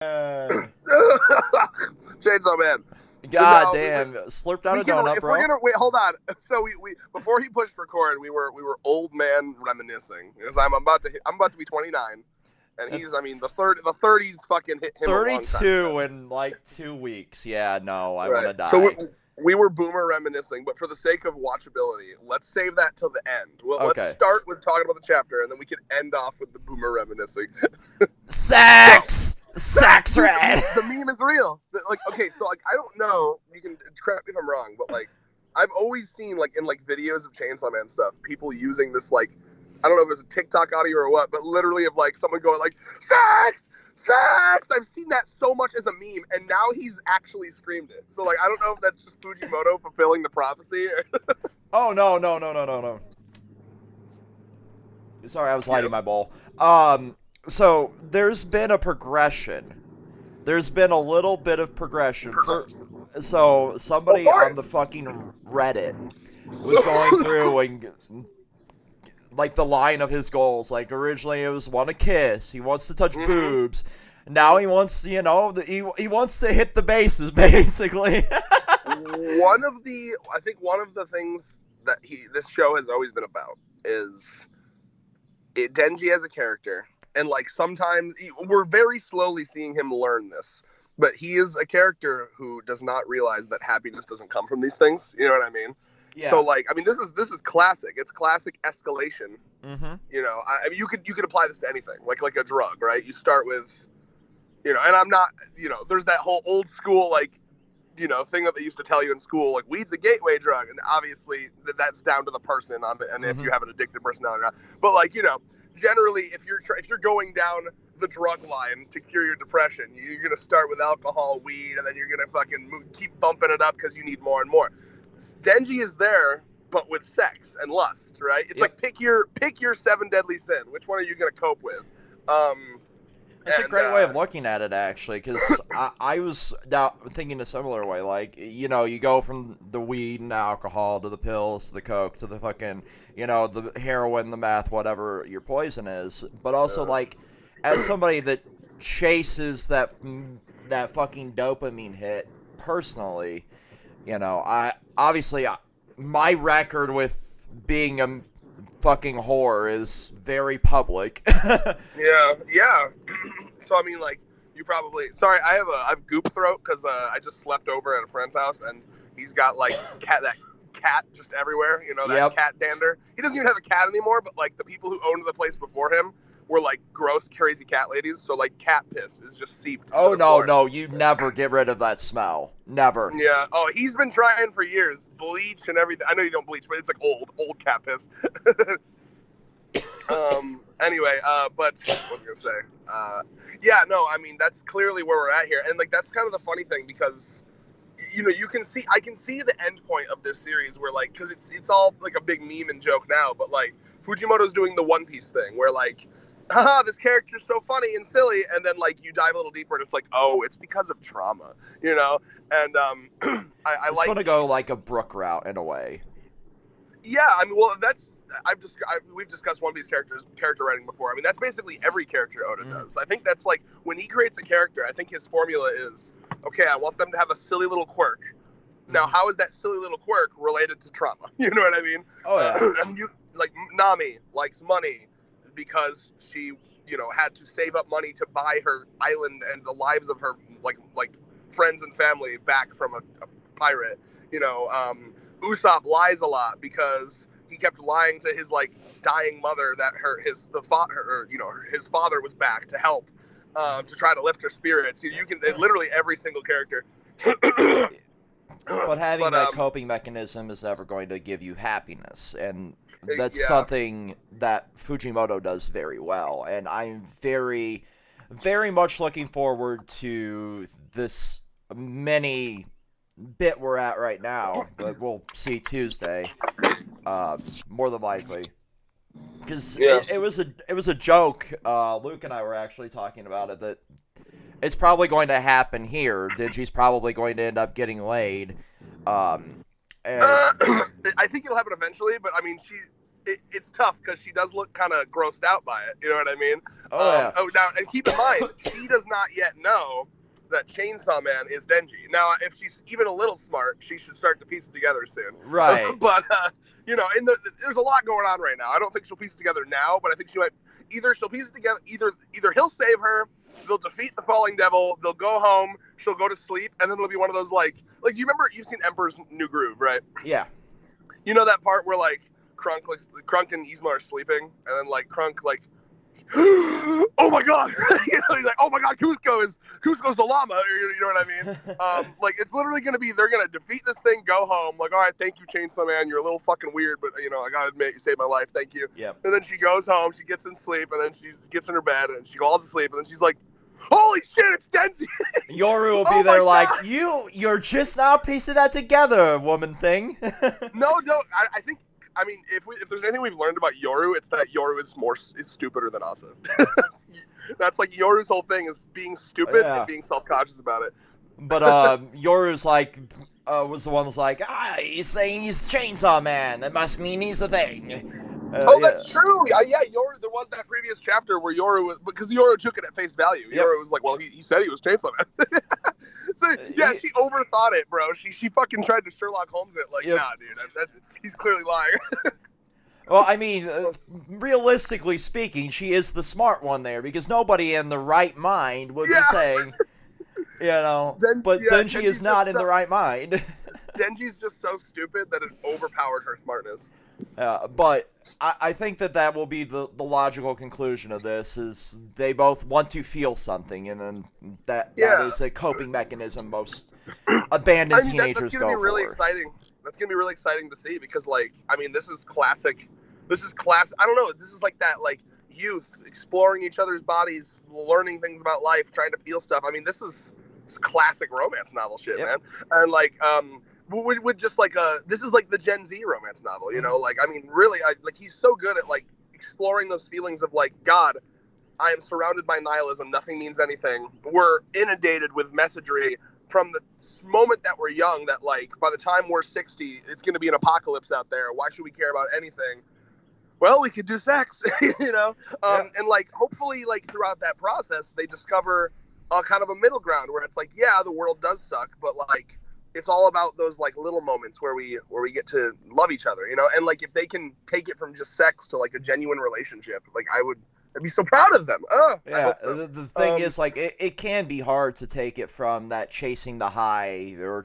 Chainsaw Man. God damn, slurped out a donut, If we're bro. gonna wait, hold on. So we before he pushed record, we were old man reminiscing because I'm about to be 29, and he's the 30s fucking hit him a long time 32 ago. in like 2 weeks. Yeah, no, I want Right. to So die. we were boomer reminiscing, but for the sake of watchability, let's save that till the end. Well, let's Okay. start with talking about the chapter, and then we can end off with the boomer reminiscing. So, Sex! sex, Sex dude. red! The meme is real. Like, okay, so like, I don't know. You can correct me if I'm wrong, but like, I've always seen like in like videos of Chainsaw Man stuff, people using this like, I don't know if it's a TikTok audio or what, but literally of like someone going like, sex, sex. I've seen that so much as a meme, and now he's actually screamed it. So like, I don't know if that's just Fujimoto fulfilling the prophecy. Oh, no, no, no, no, no, no. Sorry, I was lighting Yep. my bowl. So there's been a progression. There's been a little bit of progression. So Of somebody on the course. fucking Reddit was going through and like the line of his goals. Like originally it was want to kiss, he wants to touch Mm-hmm. boobs. Now he wants, he wants to hit the bases basically. I think one of the things that this show has always been about is Denji as a character, and like sometimes we're very slowly seeing him learn this, but he is a character who does not realize that happiness doesn't come from these things. You know what I mean? So Yeah. like, I mean, this is classic. It's classic escalation. Mm-hmm. You know, I mean, you could apply this to anything, like a drug, right? You start with, and I'm not, there's that whole old school like, thing that they used to tell you in school, like weed's a gateway drug, and obviously that's down to the person on and if Mm-hmm. you have an addictive personality or not. But like, generally, if you're going down the drug line to cure your depression, you're gonna start with alcohol, weed, and then you're gonna fucking keep bumping it up because you need more and more. Denji is there, but with sex and lust, right? It's Yep. like pick your seven deadly sin. Which one are you gonna cope with? It's a And great way of looking at it, actually, because I was now thinking a similar way. Like, you go from the weed and alcohol to the pills to the coke to the fucking, the heroin, the meth, whatever your poison is. But also, like, as somebody that chases that fucking dopamine hit personally, I obviously my record with being a fucking whore is very public. yeah. So I mean, like, you probably. Sorry, I have goop throat because I just slept over at a friend's house and he's got like that cat just everywhere. That Yep. cat dander. He doesn't even have a cat anymore, but like the people who owned the place before him were like gross, crazy cat ladies. So like cat piss is just seeped into Oh, the no, floor. no, you never get rid of that smell. Never. Yeah. Oh, he's been trying for years, bleach and everything. I know you don't bleach, but it's like old cat piss. Anyway, but what was I gonna say? Yeah, no, I mean that's clearly where we're at here, and like that's kind of the funny thing because I can see the end point of this series where like because it's all like a big meme and joke now, but like Fujimoto's doing the One Piece thing where like, haha, this character's so funny and silly, and then like you dive a little deeper and it's like, oh, it's because of trauma, and I It's like. going to go like a Brook route in a way. Yeah, I mean, well, we've discussed One Piece character writing before. I mean, that's basically every character Oda does. I think that's like when he creates a character. I think his formula is okay. I want them to have a silly little quirk. Now, how is that silly little quirk related to trauma? You know what I mean? Oh, yeah. And like Nami likes money because she, had to save up money to buy her island and the lives of her like friends and family back from a pirate. Usopp lies a lot because he kept lying to his like dying mother that his father was back to help to try to lift her spirits. You can literally every single character. But having But that coping mechanism is never going to give you happiness, and that's yeah, something that Fujimoto does very well, and I'm very, very much looking forward to this mini bit we're at right now, but we'll see Tuesday, more than likely. Because yeah. it was a joke. Luke and I were actually talking about it, that it's probably going to happen here. Denji's probably going to end up getting laid. And I think it'll happen eventually, but I mean, it's tough because she does look kind of grossed out by it. You know what I mean? Oh, yeah. Now, and keep in mind, she does not yet know that Chainsaw Man is Denji. Now, if she's even a little smart, she should start to piece it together soon. Right. But, you know, there's a lot going on right now. I don't think she'll piece it together now, but I think she might. Either she'll piece it together, either he'll save her, they'll defeat the falling devil, they'll go home, she'll go to sleep, and then it'll be one of those, like you remember, you've seen Emperor's New Groove, right? Yeah. You know that part where, like, Krunk and Yzma are sleeping, and then, like, Krunk, like, oh my god, you know, he's like, oh my god, Cusco's the llama, you know what I mean? Like, it's literally gonna be, they're gonna defeat this thing, go home, like, all right, thank you, Chainsaw Man, you're a little fucking weird, but, you know, I gotta admit, you saved my life, thank you. Yep. And then she goes home, she gets in sleep, and then she gets in her bed, and she falls asleep, and then she's like, holy shit, it's Denji! Yoru will be there like, you're just now piecing that together, woman thing. No, I think, I mean, if there's anything we've learned about Yoru, it's that Yoru is stupider than Asa. That's like Yoru's whole thing is being stupid and being self-conscious about it. But Yoru's like was the one that's like, he's saying he's Chainsaw Man. That must mean he's a thing. That's true. Yeah, Yoru. There was that previous chapter where Yoru was, because Yoru took it at face value. Yep. Yoru was like, well, he said he was Chainsaw Man. So, yeah, she overthought it, bro. She fucking tried to Sherlock Holmes it. Like, nah, dude, he's clearly lying. Well, I mean, realistically speaking, she is the smart one there, because nobody in the right mind would be saying, you know, but Denji is not in the right mind. Denji's just so stupid that it overpowered her smartness. But I think that will be the logical conclusion of this, is they both want to feel something, and then that is a coping mechanism most abandoned teenagers go for. That's going to be really exciting. That's going to be really exciting to see, because, like, I mean, this is classic. I don't know. This is like that, like, youth exploring each other's bodies, learning things about life, trying to feel stuff. I mean, this is classic romance novel shit, man. And, like, with just like this is like the Gen Z romance novel, you know, like, I mean, really, like, he's so good at, like, exploring those feelings of, like, God, I am surrounded by nihilism, nothing means anything. We're inundated with messagery from the moment that we're young, that, like, by the time we're 60, it's going to be an apocalypse out there. Why should we care about anything? Well, we could do sex, you know? And, like, hopefully, like, throughout that process, they discover kind of a middle ground where it's like, yeah, the world does suck, but, like, it's all about those, like, little moments where we get to love each other, you know? And, like, if they can take it from just sex to, like, a genuine relationship, like, I'd be so proud of them. I hope so. The thing is, like, it can be hard to take it from that chasing the high or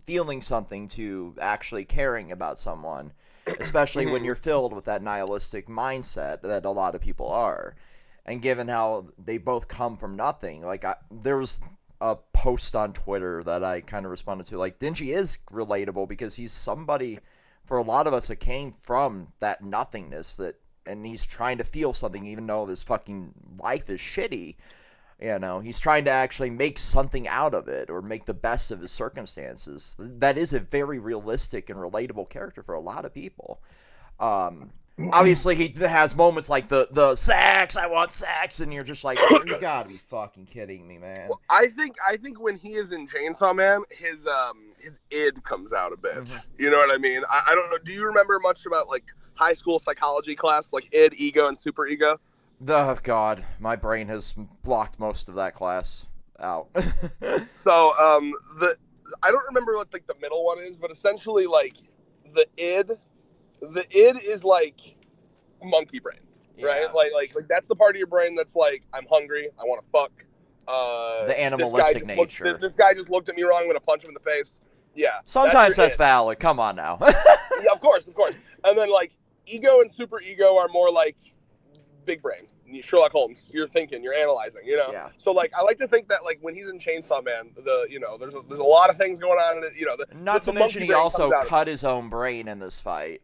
feeling something to actually caring about someone, especially when you're filled with that nihilistic mindset that a lot of people are. And given how they both come from nothing, like, there was a post on Twitter that I kind of responded to, like, Denji is relatable because he's somebody, for a lot of us, that came from that nothingness, and he's trying to feel something even though this fucking life is shitty. You know, he's trying to actually make something out of it or make the best of his circumstances. That is a very realistic and relatable character for a lot of people. Obviously, he has moments like the sex, I want sex, and you're just like, you gotta be fucking kidding me, man. Well, I think when he is in Chainsaw Man, his id comes out a bit. Mm-hmm. You know what I mean? I don't know. Do you remember much about, like, high school psychology class, like id, ego, and superego? Oh, God. My brain has blocked most of that class out. So, I don't remember what, like, the middle one is, but essentially, like, the id is, like, monkey brain, right? Like that's the part of your brain that's like, I'm hungry, I want to fuck. The animalistic nature. This guy just looked at me wrong, I'm going to punch him in the face. Yeah. Sometimes that's valid. Come on now. Yeah, of course. And then, like, ego and superego are more like big brain. Sherlock Holmes. You're thinking, you're analyzing, you know? Yeah. So, like, I like to think that, like, when he's in Chainsaw Man, there's a lot of things going on in it, you know. Not to mention he also cut his own brain in this fight.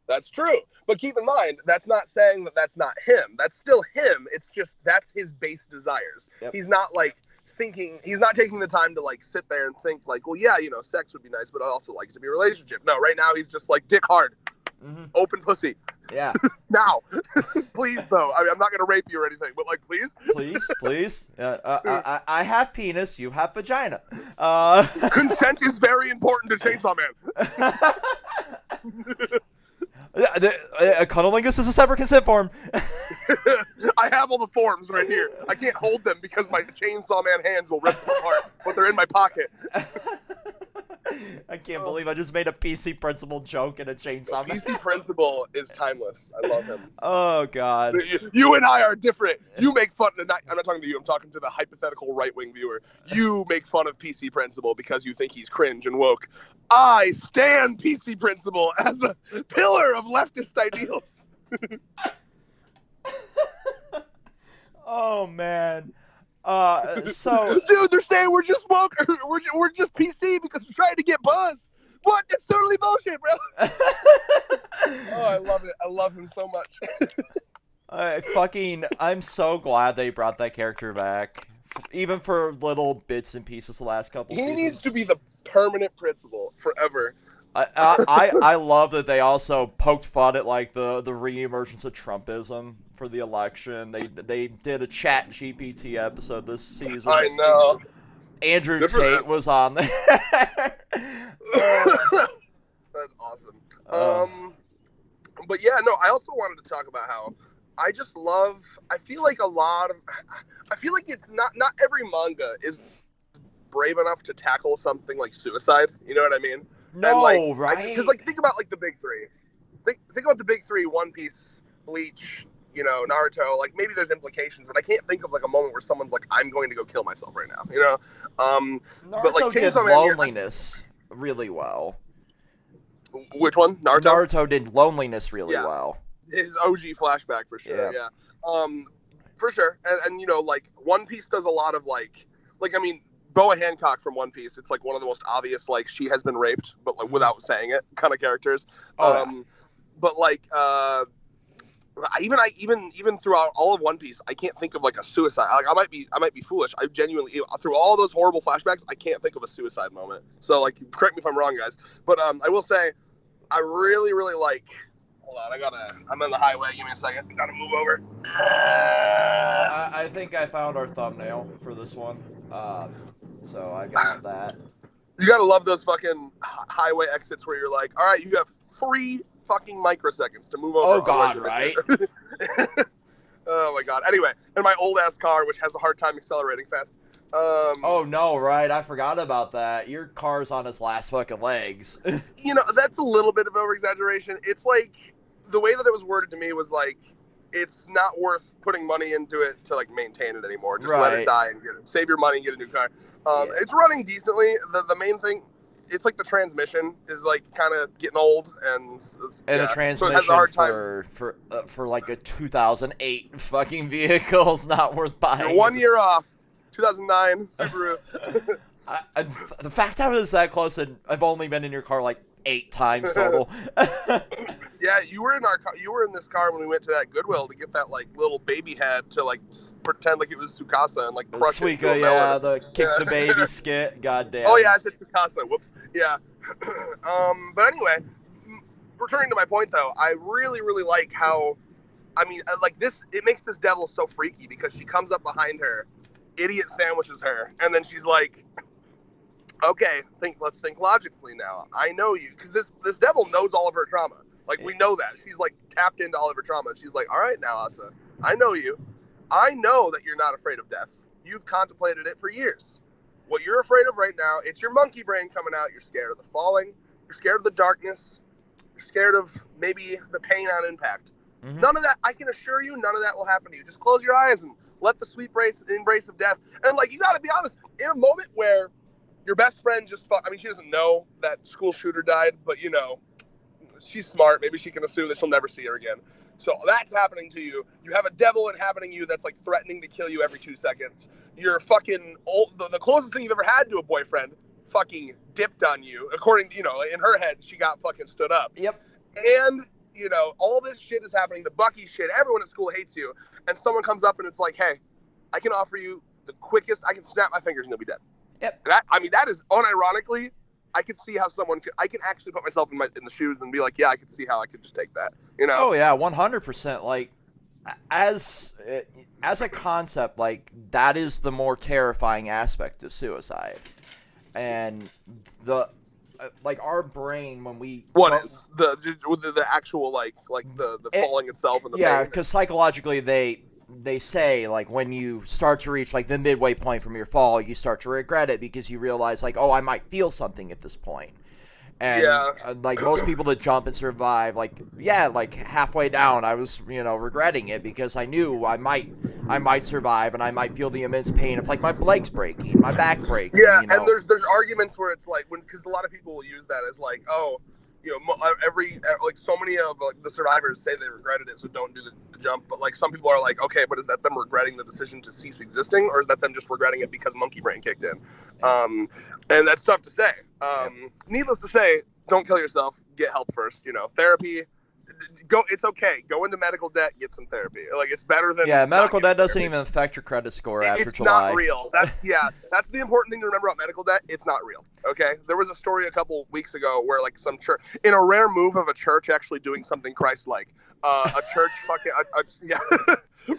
That's true. But keep in mind, that's not saying that that's not him. That's still him. It's just that's his base desires. Yep. He's not, like, thinking, he's not taking the time to, like, sit there and think, like, well, yeah, you know, sex would be nice, but I'd also like it to be a relationship. No, right now he's just like, dick hard. Mm-hmm. Open pussy. Yeah. Now. Please, though. I mean, I'm not going to rape you or anything, but, like, please. Please. I have penis. You have vagina. Consent is very important to Chainsaw Man. A cunnilingus is a separate consent form. I have all the forms right here. I can't hold them because my chainsaw man hands will rip them apart, but they're in my pocket. I can't believe I just made a PC Principal joke in a chainsaw man. PC Principal is timeless. I love him. Oh, God. You and I are different. You make fun of... I'm not talking to you. I'm talking to the hypothetical right-wing viewer. You make fun of PC Principal because you think he's cringe and woke. I stand PC Principal as a pillar of leftist ideals. Oh, man. So... Dude, they're saying we're just woke. We're just PC because we're trying to get buzz. What? That's totally bullshit, bro. Oh, I love it. I love him so much. I'm so glad they brought that character back. Even for little bits and pieces the last couple seasons. He needs to be the permanent principal forever. I love that they also poked fun at like the re-emergence of Trumpism for the election. They did a Chat GPT episode this season. I know. Andrew Tate was on there. That's awesome. But yeah, no, I also wanted to talk about how I just love. I feel like it's not every manga is brave enough to tackle something like suicide. You know what I mean? No, and right? Because think about like the big three. Think about the big three: One Piece, Bleach, Naruto. Like maybe there's implications, but I can't think of like a moment where someone's like, "I'm going to go kill myself right now." Naruto but like did loneliness really well. Which one? Naruto did loneliness really well. His OG flashback for sure. Yeah. For sure. And like One Piece does a lot of like I mean, Boa Hancock from One Piece. It's like one of the most obvious like she has been raped, but like without saying it kind of characters. But like even throughout all of One Piece, I can't think of like a suicide. Like I might be foolish. I genuinely through all those horrible flashbacks, I can't think of a suicide moment. So like correct me if I'm wrong, guys. But I will say I really, really like. Hold on, I'm on the highway. Give me a second. I gotta move over. I think I found our thumbnail for this one. So I got that. You gotta love those fucking highway exits where you're like, all right, you have 3 fucking microseconds to move over. Oh God, right? Oh my God. Anyway, in my old ass car, which has a hard time accelerating fast. Oh no, right? I forgot about that. Your car's on its last fucking legs. That's a little bit of over exaggeration. It's like the way that it was worded to me was like, it's not worth putting money into it to like maintain it anymore. Just let it die and save your money and get a new car. It's running decently. The main thing, it's like the transmission is like kind of getting old and the transmission so it has a hard time. for like a 2008 fucking vehicle is not worth buying. You're 1 year off. 2009 Subaru. The fact I was that close and I've only been in your car like 8 times total. Yeah, you were in our car. You were in this car when we went to that Goodwill to get that like little baby head to like pretend like it was Tsukasa and like crush it. Yeah, the kick the baby skit. Goddamn. Oh yeah, I said Tsukasa. Whoops. Yeah. But anyway, returning to my point though, I really, really like how, I mean, like this. It makes this devil so freaky because she comes up behind her, idiot sandwiches her, and then she's like, okay, let's think logically now. I know you, because this devil knows all of her trauma. Like, we know that. She's, like, tapped into all of her trauma. She's like, all right now, Asa, I know you. I know that you're not afraid of death. You've contemplated it for years. What you're afraid of right now, it's your monkey brain coming out. You're scared of the falling. You're scared of the darkness. You're scared of maybe the pain on impact. Mm-hmm. None of that, I can assure you, none of that will happen to you. Just close your eyes and let the sweet embrace of death. And, like, you got to be honest, in a moment where your best friend just I mean, she doesn't know that school shooter died, but, she's smart. Maybe she can assume that she'll never see her again. So that's happening to you. You have a devil inhabiting you that's, like, threatening to kill you every 2 seconds. You're fucking old. The closest thing you've ever had to a boyfriend fucking dipped on you. According to, in her head, she got fucking stood up. Yep. And, all this shit is happening. The Bucky shit. Everyone at school hates you. And someone comes up and it's like, hey, I can offer you the quickest. I can snap my fingers and you'll be dead. Yep. That is unironically, I could see how I can actually put myself in the shoes and be like, yeah, I could see how I could just take that, Oh yeah, 100%. Like, as a concept, like, that is the more terrifying aspect of suicide. And like our brain when we What is the actual like the it, falling itself and the yeah, pain? because psychologically they say like when you start to reach like the midway point from your fall, you start to regret it because you realize like, oh, I might feel something at this point. And Yeah, like most people that jump and survive, like yeah, like halfway down, I was regretting it because I knew I might survive and I might feel the immense pain of like my legs breaking, my back breaking. yeah, and there's arguments where it's like because a lot of people will use that as like, oh, like so many of like, the survivors say they regretted it, so don't do the jump. But like some people are like, okay, but is that them regretting the decision to cease existing, or is that them just regretting it because monkey brain kicked in? And that's tough to say. Needless to say, don't kill yourself. Get help first. Therapy. It's okay. Go into medical debt. Get some therapy. Like it's better than medical debt doesn't even affect your credit score after it's July. not real. That's the important thing to remember about medical debt. It's not real. Okay. There was a story a couple weeks ago where like some church, in a rare move of a church actually doing something Christ-like, a church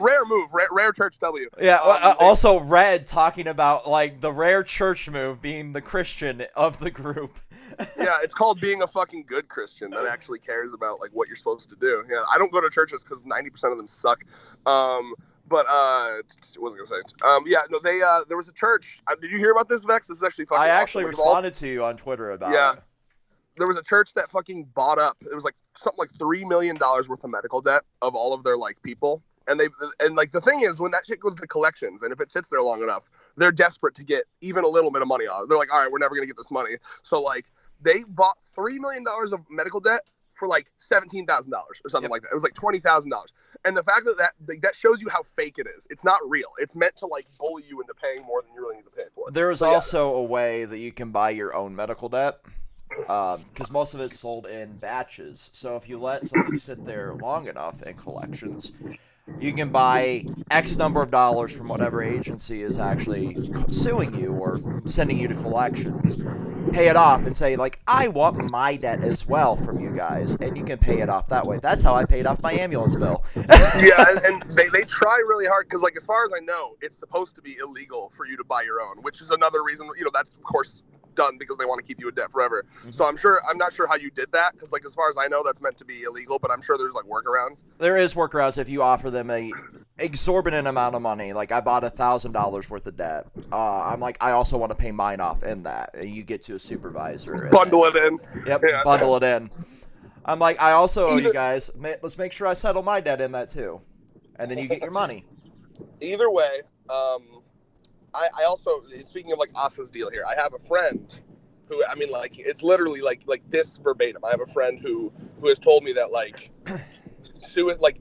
rare move, rare church W. Yeah. Also, Red talking about like the rare church move being the Christian of the group. Yeah, it's called being a fucking good Christian that actually cares about like what you're supposed to do. Yeah, I don't go to churches because 90% of them suck. But what was I gonna say? Yeah, no, they there was a church. Did you hear about this, Vex? This is actually fucking. I actually awesome. responded to you on Twitter about it. There was a church that fucking bought up. It was like something like $3 million worth of medical debt of all of their like people. And like the thing is when that shit goes to collections and if it sits there long enough, they're desperate to get even a little bit of money out. They're like, all right, we're never gonna get this money. So like they bought $3 million of medical debt for like $17,000 or something like that. It was like $20,000. And the fact that shows you how fake it is. It's not real. It's meant to like bully you into paying more than you really need to pay for. There is also a way that you can buy your own medical debt. Because most of it's sold in batches. So if you let something sit there long enough in collections, you can buy X number of dollars from whatever agency is actually suing you or sending you to collections. Pay it off and say, like, I want my debt as well from you guys, and you can pay it off that way. That's how I paid off my ambulance bill. Yeah, and they try really hard because, like, as far as I know, it's supposed to be illegal for you to buy your own, which is another reason, that's, of course, done because they want to keep you in debt forever. Mm-hmm. So I'm not sure how you did that because like as far as I know that's meant to be illegal, but I'm sure there's like workarounds. There is workarounds if you offer them a exorbitant amount of money. Like I bought $1,000 worth of debt. I'm like I also want to pay mine off in that. And you get to a supervisor. Bundle it in. Yep, yeah. Bundle it in. I'm like I also owe you guys. Let's make sure I settle my debt in that too, and then you get your money. Either way, I also, speaking of like Asa's deal here, I have a friend who, I mean, like, it's literally like this verbatim. I have a friend who has told me that like,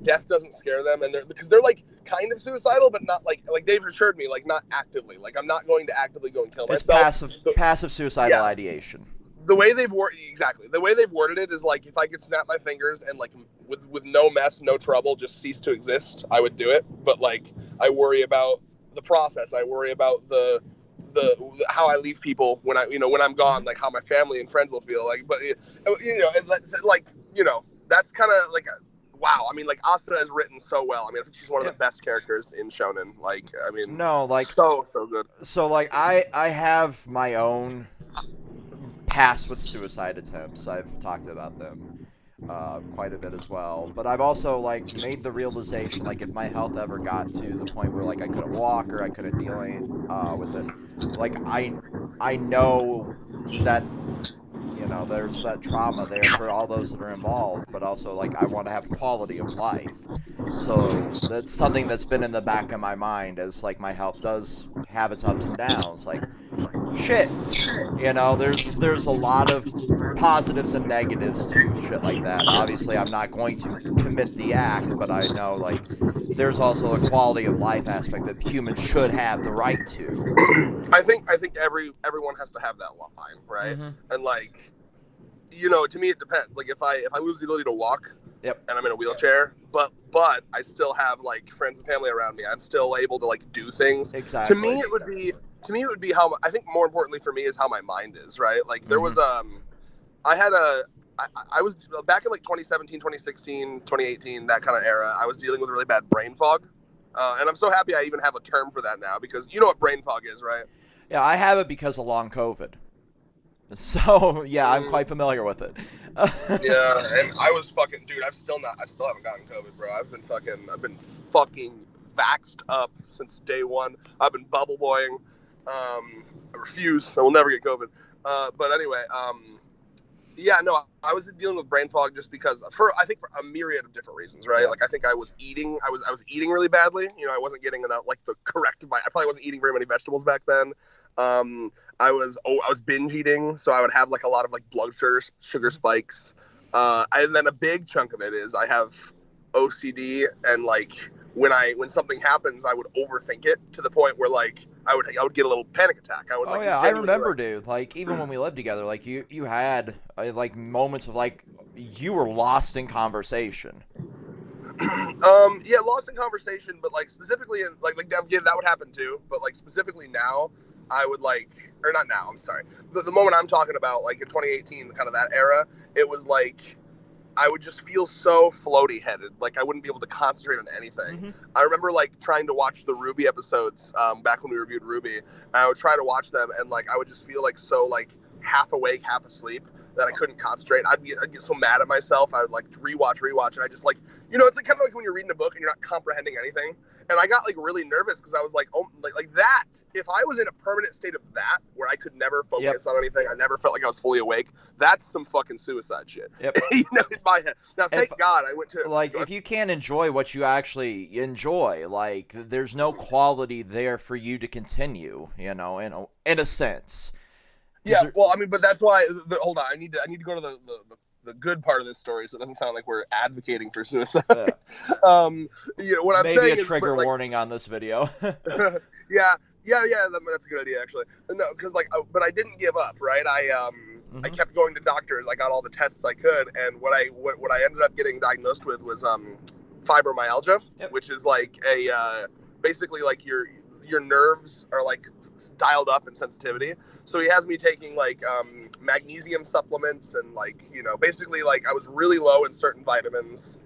death doesn't scare them, and because they're like kind of suicidal, but not like they've assured me like not actively. Like I'm not going to actively go and kill myself. It's passive suicidal ideation. The way they've worded it is like if I could snap my fingers and like with no mess, no trouble, just cease to exist, I would do it. But like I worry about the process. I worry about the how I leave people when when I'm gone, like how my family and friends will feel. Like, but that's kind of like wow. I mean, like Asa is written so well. I mean, I think she's one of the best characters in shonen. Like, I mean, so good. So like I have my own past with suicide attempts. I've talked about them quite a bit as well, but I've also like made the realization like if my health ever got to the point where like I couldn't walk or I couldn't deal with it, like I know that there's that trauma there for all those that are involved, but also like I want to have quality of life. So that's something that's been in the back of my mind as like my health does have its ups and downs. Like shit, there's a lot of positives and negatives to shit like that. Obviously, I'm not going to commit the act, but I know like there's also a quality of life aspect that humans should have the right to. I think everyone has to have that line, right? Mm-hmm. And like, to me it depends. Like if I lose the ability to walk, yep, and I'm in a wheelchair, but I still have like friends and family around me. I'm still able to like do things. Exactly. To me, it would be how I think more importantly for me is how my mind is, right? Like there was I was back in like 2017, 2016, 2018, that kind of era. I was dealing with really bad brain fog, and I'm so happy I even have a term for that now because you know what brain fog is, right? Yeah, I have it because of long COVID. So yeah, I'm Mm, quite familiar with it. yeah, and I was fucking dude. I still haven't gotten COVID, bro. I've been fucking vaxxed up since day one. I've been bubble boying. I refuse. I will never get COVID. But anyway, yeah, no, I was dealing with brain fog just because I think for a myriad of different reasons, right? Yeah. Like I think I was eating really badly. You know, I wasn't getting enough like the correct. I probably wasn't eating very many vegetables back then. I was binge eating, so I would have like a lot of like blood sugar spikes. And then a big chunk of it is I have OCD, and like when something happens, I would overthink it to the point where like I would get a little panic attack. I would Oh like yeah, I genuinely remember, dude. Like even when we lived together, like you had like moments of like you were lost in conversation. Yeah, lost in conversation, but like specifically in like yeah, that would happen too. But like specifically now, I would like, or not now. I'm sorry. The moment I'm talking about, like in 2018, kind of that era, it was like I would just feel so floaty headed. Like I wouldn't be able to concentrate on anything. Mm-hmm. I remember like trying to watch the Ruby episodes back when we reviewed Ruby. And I would try to watch them, and like I would just feel like so like half awake, half asleep that I couldn't concentrate. I'd get so mad at myself. I would like rewatch, and I just like, you know, it's like kind of like when you're reading a book and you're not comprehending anything. And I got like really nervous because I was like, oh, like that. If I was in a permanent state of that, where I could never focus Yep. on anything, I never felt like I was fully awake. That's some fucking suicide shit. Yep. You know, in my head. Now, thank If God I went to. like if you can't enjoy what you actually enjoy, like there's no quality there for you to continue. You know, in a sense. 'Cause Yeah, there- well, I mean, but that's why. Hold on, I need to go to the good part of this story, so it doesn't sound like we're advocating for suicide. yeah. You know what I'm Maybe saying a is, trigger but, like, warning on this video. yeah, that's a good idea actually. No, because like, but I didn't give up, right? I Mhm. kept going to doctors. I got all the tests I could, and what I ended up getting diagnosed with was fibromyalgia, Yep. which is like a basically like your nerves are like dialed up in sensitivity. So he has me taking like magnesium supplements, and like, you know, basically like I was really low in certain vitamins,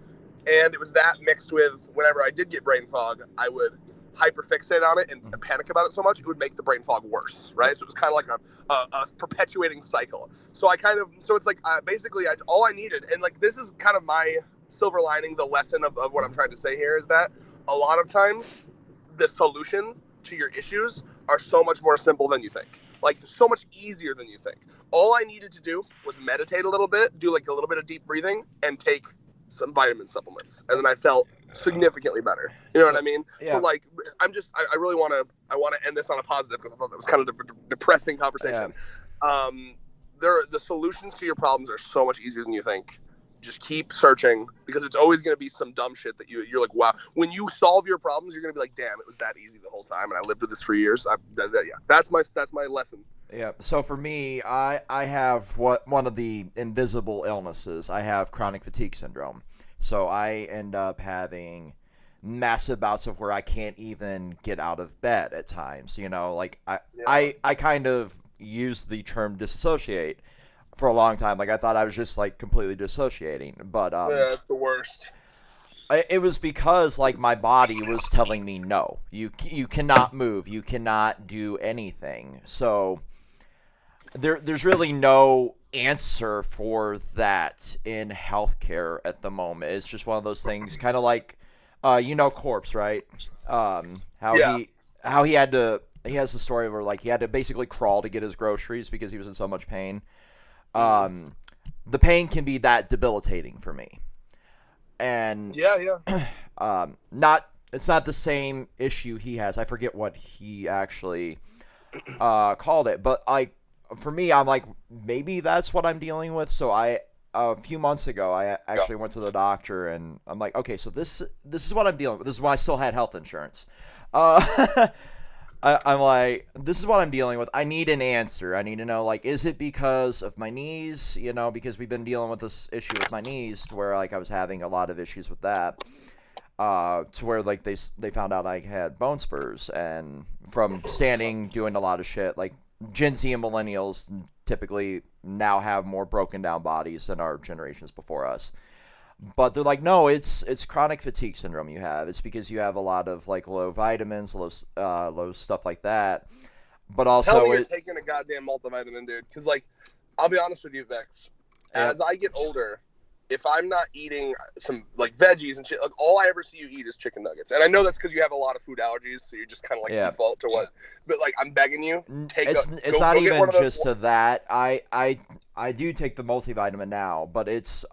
and it was that mixed with whenever I did get brain fog, I would hyperfixate on it and panic about it so much it would make the brain fog worse, right? So it was kind of like a perpetuating cycle. So it's like basically all I needed, and like this is kind of my silver lining, the lesson of what I'm trying to say here is that a lot of times the solution to your issues are so much more simple than you think, like so much easier than you think. All I needed to do was meditate a little bit, do like a little bit of deep breathing, and take some vitamin supplements, and then I felt significantly better. You know what I mean? Yeah. So like, I really want to end this on a positive, because I thought that was kind of a depressing conversation. Yeah. The solutions to your problems are so much easier than you think. Just keep searching, because it's always going to be some dumb shit that you're like, wow. When you solve your problems, you're going to be like, damn, it was that easy the whole time, and I lived with this for years. Yeah, that's my lesson. Yeah. So for me, I have one of the invisible illnesses. I have chronic fatigue syndrome. So I end up having massive bouts of where I can't even get out of bed at times. You know, like I kind of use the term disassociate for a long time. Like I thought I was just like completely dissociating, but Yeah, it's the worst. it was because like my body was telling me no, you cannot move, you cannot do anything. So there's really no answer for that in healthcare at the moment. It's just one of those things, kind of like you know, Corpse, right? How Yeah. he had to, he has the story where like he had to basically crawl to get his groceries because he was in so much pain. The pain can be that debilitating for me, and not, it's not the same issue he has. I forget what he actually called it, but for me, I'm like, maybe that's what I'm dealing with. So a few months ago, I actually went to the doctor, and I'm like, okay, so this is what I'm dealing with. This is why I still had health insurance. I'm like, this is what I'm dealing with. I need an answer. I need to know, like, is it because of my knees? You know, because we've been dealing with this issue with my knees, to where like I was having a lot of issues with that. To where like they found out I had bone spurs, and from standing, doing a lot of shit. Like Gen Z and millennials typically now have more broken down bodies than our generations before us. But they're like, no, it's chronic fatigue syndrome you have. It's because you have a lot of like low vitamins, low stuff like that. but Tell me also you're taking a goddamn multivitamin, dude. Because, like, I'll be honest with you, Vex. As I get older, if I'm not eating some, like, veggies and shit, like, all I ever see you eat is chicken nuggets. And I know that's because you have a lot of food allergies, so you just kind of, like, default to what. But, like, I'm begging you, it's not even just to that. I do take the multivitamin now, but it's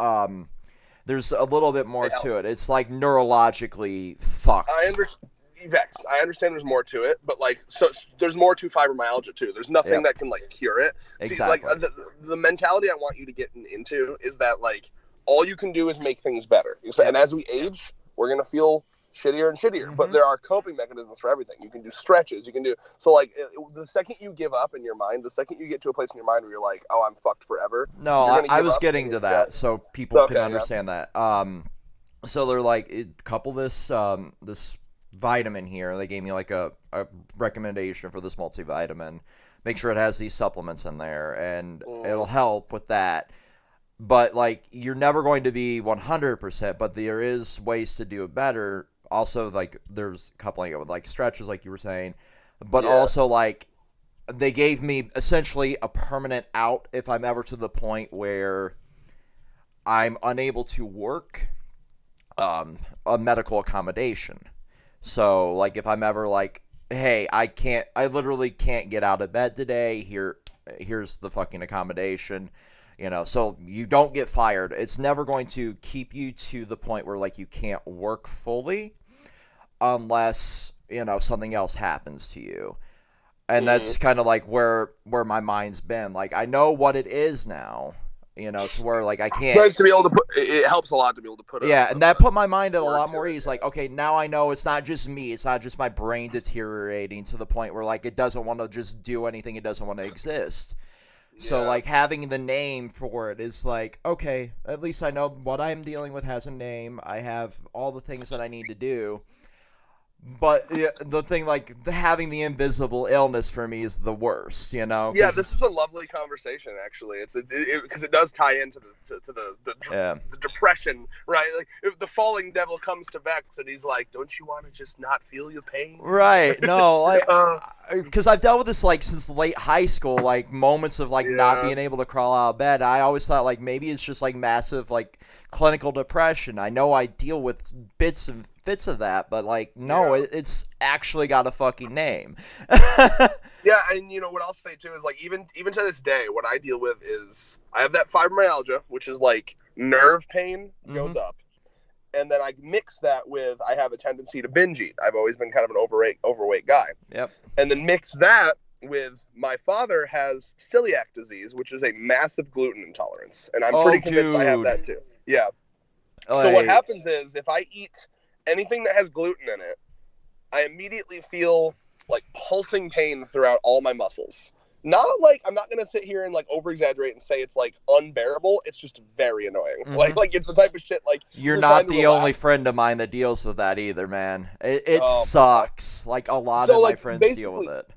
there's a little bit more to it. It's like neurologically fucked. I understand. Vex, I understand there's more to it, but like, so there's more to fibromyalgia too. There's nothing that can like cure it. Exactly. See, like the mentality I want you to get into is that like all you can do is make things better. And as we age, we're gonna feel shittier and shittier. But there are coping mechanisms for everything. You can do stretches. You can do so. Like the second you give up in your mind, the second you get to a place in your mind where you're like, oh, I'm fucked forever. No, I was getting to that, so people can understand that. So they're like, couple this this vitamin here. They gave me like a recommendation for this multivitamin. Make sure it has these supplements in there, and it'll help with that. But like, you're never going to be 100%, but there is ways to do it better. Also, like, there's coupling it with like stretches, like you were saying, but also like they gave me essentially a permanent out if I'm ever to the point where I'm unable to work, a medical accommodation. So, like, if I'm ever like, hey, I literally can't get out of bed today, here's the fucking accommodation, you know, so you don't get fired. It's never going to keep you to the point where, like, you can't work fully unless, you know, something else happens to you. And that's kind of like where my mind's been. Like, I know what it is now. You know, to where, like, I can't. It's nice to be able to put. It helps a lot to be able to put. And that put my mind at a lot more ease. Like, okay, now I know it's not just me. It's not just my brain deteriorating to the point where, like, it doesn't want to just do anything. It doesn't want to exist. So, like, having the name for it is like, okay, at least I know what I'm dealing with has a name. I have all the things that I need to do. But the thing, like, having the invisible illness for me is the worst, you know? Yeah, this is a lovely conversation, actually. It's because it does tie into the depression, right? Like, if the falling devil comes to Vex and he's like, don't you want to just not feel your pain? Right, no, because I've dealt with this, like, since late high school, like, moments of, like, not being able to crawl out of bed. I always thought, like, maybe it's just, like, massive, like, clinical depression. I know I deal with bits and fits of that, but like, no, it's actually got a fucking name. Yeah, and you know what I'll say too is like, even to this day, what I deal with is I have that fibromyalgia, which is like nerve pain goes up, and then I mix that with I have a tendency to binge eat. I've always been kind of an overweight guy. Yep. And then mix that with my father has celiac disease, which is a massive gluten intolerance, and I'm pretty convinced I have that too. Yeah. So what happens is if I eat anything that has gluten in it, I immediately feel like pulsing pain throughout all my muscles. Not like, I'm not going to sit here and like over exaggerate and say it's like unbearable. It's just very annoying. Like it's the type of shit like you're not the only friend of mine that deals with that either, man. It sucks. Like a lot of my friends deal with it.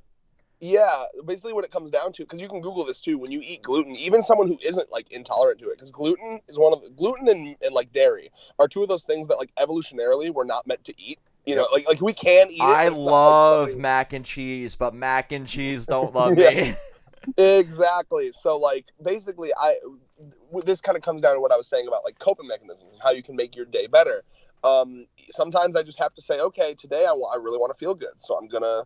Yeah, basically what it comes down to, because you can Google this too, when you eat gluten, even someone who isn't like intolerant to it, because gluten is gluten and like dairy are two of those things that like evolutionarily we're not meant to eat. You know, like we can eat it. I love mac and cheese, but mac and cheese don't love me. Exactly. So like basically this kind of comes down to what I was saying about like coping mechanisms and how you can make your day better. Sometimes I just have to say, okay, today I really want to feel good, so I'm gonna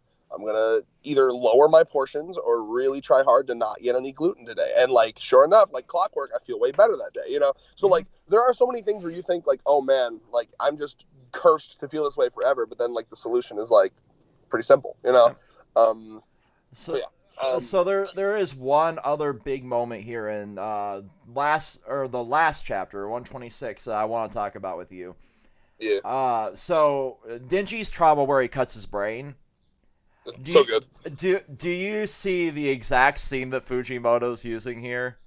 either lower my portions or really try hard to not get any gluten today. And like, sure enough, like clockwork, I feel way better that day, you know? So like, there are so many things where you think like, oh man, like I'm just cursed to feel this way forever. But then like the solution is like pretty simple, you know? So there is one other big moment here in the last chapter, 126, that I want to talk about with you. Yeah. So Denji's trauma where he cuts his brain. So good. Do you see the exact scene that Fujimoto's using here?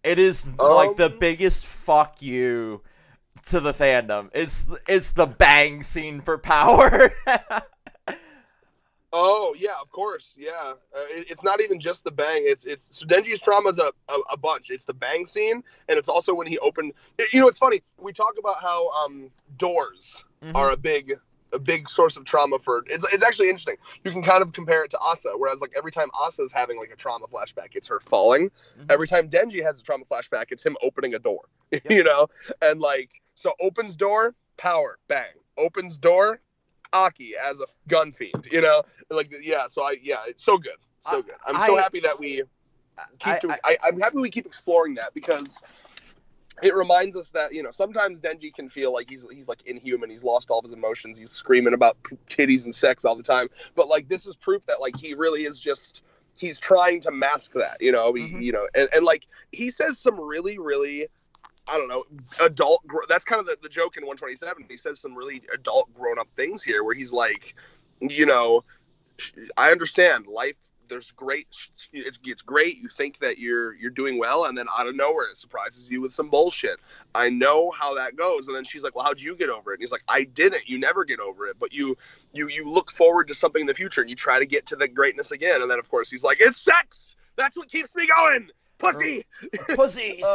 It is like the biggest fuck you to the fandom. It's the bang scene for power. Oh yeah, of course, yeah. It's not even just the bang. So Denji's trauma's a bunch. It's the bang scene, and it's also when he opened. You know, it's funny. We talk about how doors are a big a big source of trauma for it's actually interesting. You can kind of compare it to Asa, whereas like every time Asa's having like a trauma flashback, it's her falling. Every time Denji has a trauma flashback, it's him opening a door. You know, and like so opens door, power, bang. Opens door, Aki as a gun fiend. You know, like So it's so good, so good. I'm so happy that we I'm happy we keep exploring that because it reminds us that, you know, sometimes Denji can feel like he's like inhuman. He's lost all of his emotions. He's screaming about titties and sex all the time. But like this is proof that like he really is just he's trying to mask that, you know. You know, and like he says some really I don't know, that's kind of the joke in 127. He says some really adult grown up things here where he's like, you know, I understand life. There's great. It's great. You think that you're doing well, and then out of nowhere it surprises you with some bullshit. I know how that goes. And then she's like, "Well, how'd you get over it?" And he's like, "I didn't. You never get over it, but you look forward to something in the future, and you try to get to the greatness again." And then of course he's like, "It's sex. That's what keeps me going. Pussy,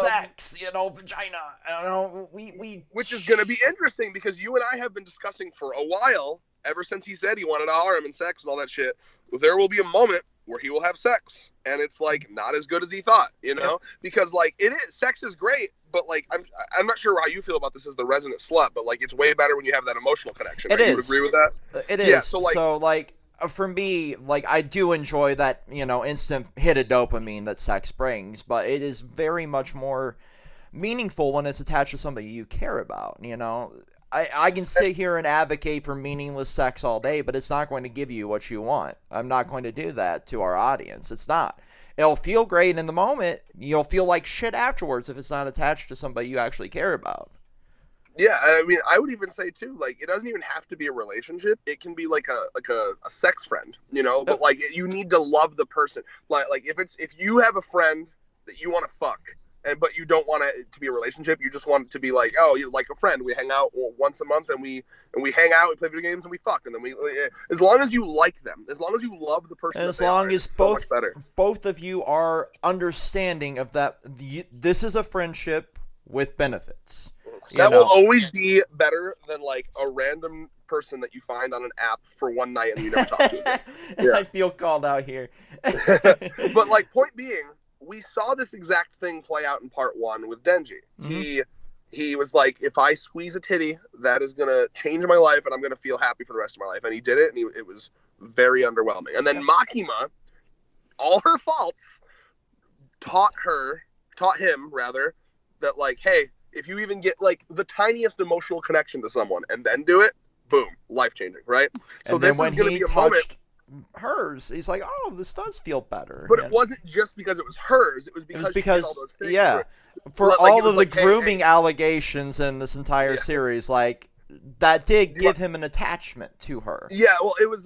sex. You know, vagina. I don't know. We which is gonna be interesting because you and I have been discussing for a while, ever since he said he wanted to harem and sex and all that shit. There will be a moment where he will have sex, and it's like not as good as he thought, you know, because like sex is great, but like I'm not sure how you feel about this as the resident slut, but like it's way better when you have that emotional connection. Right? You would agree with that? It is. Yeah, so like for me, like I do enjoy that, you know, instant hit of dopamine that sex brings, but it is very much more meaningful when it's attached to somebody you care about, you know. I can sit here and advocate for meaningless sex all day, but it's not going to give you what you want. I'm not going to do that to our audience. It's not. It'll feel great in the moment. You'll feel like shit afterwards if it's not attached to somebody you actually care about. Yeah, I mean, I would even say too, like, it doesn't even have to be a relationship. It can be like a sex friend, you know. But like, you need to love the person. Like if you have a friend that you want to fuck, but you don't want it to be a relationship. You just want it to be like, oh, you're like a friend. We hang out once a month, and we hang out. We play video games, and we fuck. And then as long as you like them, as long as you love the person, and as long as both of you are understanding of that, this is a friendship with benefits. That will always be better than like a random person that you find on an app for one night and you never talk to again. Yeah. I feel called out here. But like, point being, we saw this exact thing play out in part 1 with Denji. He was like, if I squeeze a titty, that is gonna change my life, and I'm gonna feel happy for the rest of my life. And he did it, and it was very underwhelming. And then Makima, all her faults, taught him that like, hey, if you even get like the tiniest emotional connection to someone and then do it, boom, life changing, right? So and this is gonna be a moment. Hers, he's like, oh, this does feel better. But it wasn't just because it was hers. It was because she did all those things. Yeah, for all of the grooming allegations in this entire series, like that did give him an attachment to her. Yeah, well, it was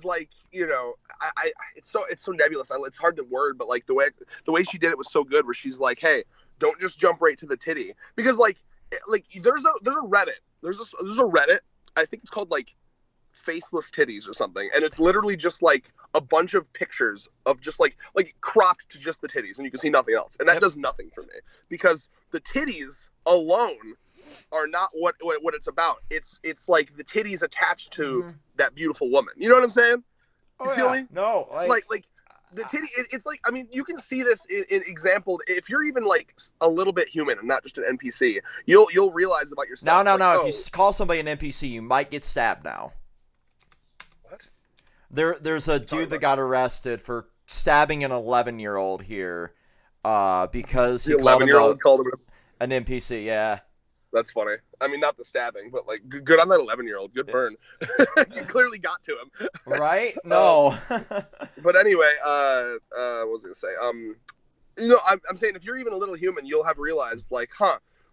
like, you know, it's so nebulous. It's hard to word, but like the way she did it was so good. Where she's like, hey, don't just jump right to the titty, because like there's a Reddit. I think it's called like faceless titties or something, and it's literally just like a bunch of pictures of just like cropped to just the titties, and you can see nothing else, and that does nothing for me, because the titties alone are not what it's about. It's like the titties attached to that beautiful woman. You know what I'm saying? You feel me? No, like the titty. It's like, I mean, you can see this in example. If you're even like a little bit human and not just an NPC, you'll realize about yourself. No. Like, if you call somebody an NPC, you might get stabbed now. There's a dude that got arrested for stabbing an 11-year-old here, because the 11-year-old called him an NPC. Yeah, that's funny. I mean, not the stabbing, but like, good on that 11-year-old. Good burn. You clearly got to him, right? No. But anyway, what was I gonna say? You know, I'm saying, if you're even a little human, you'll have realized, like,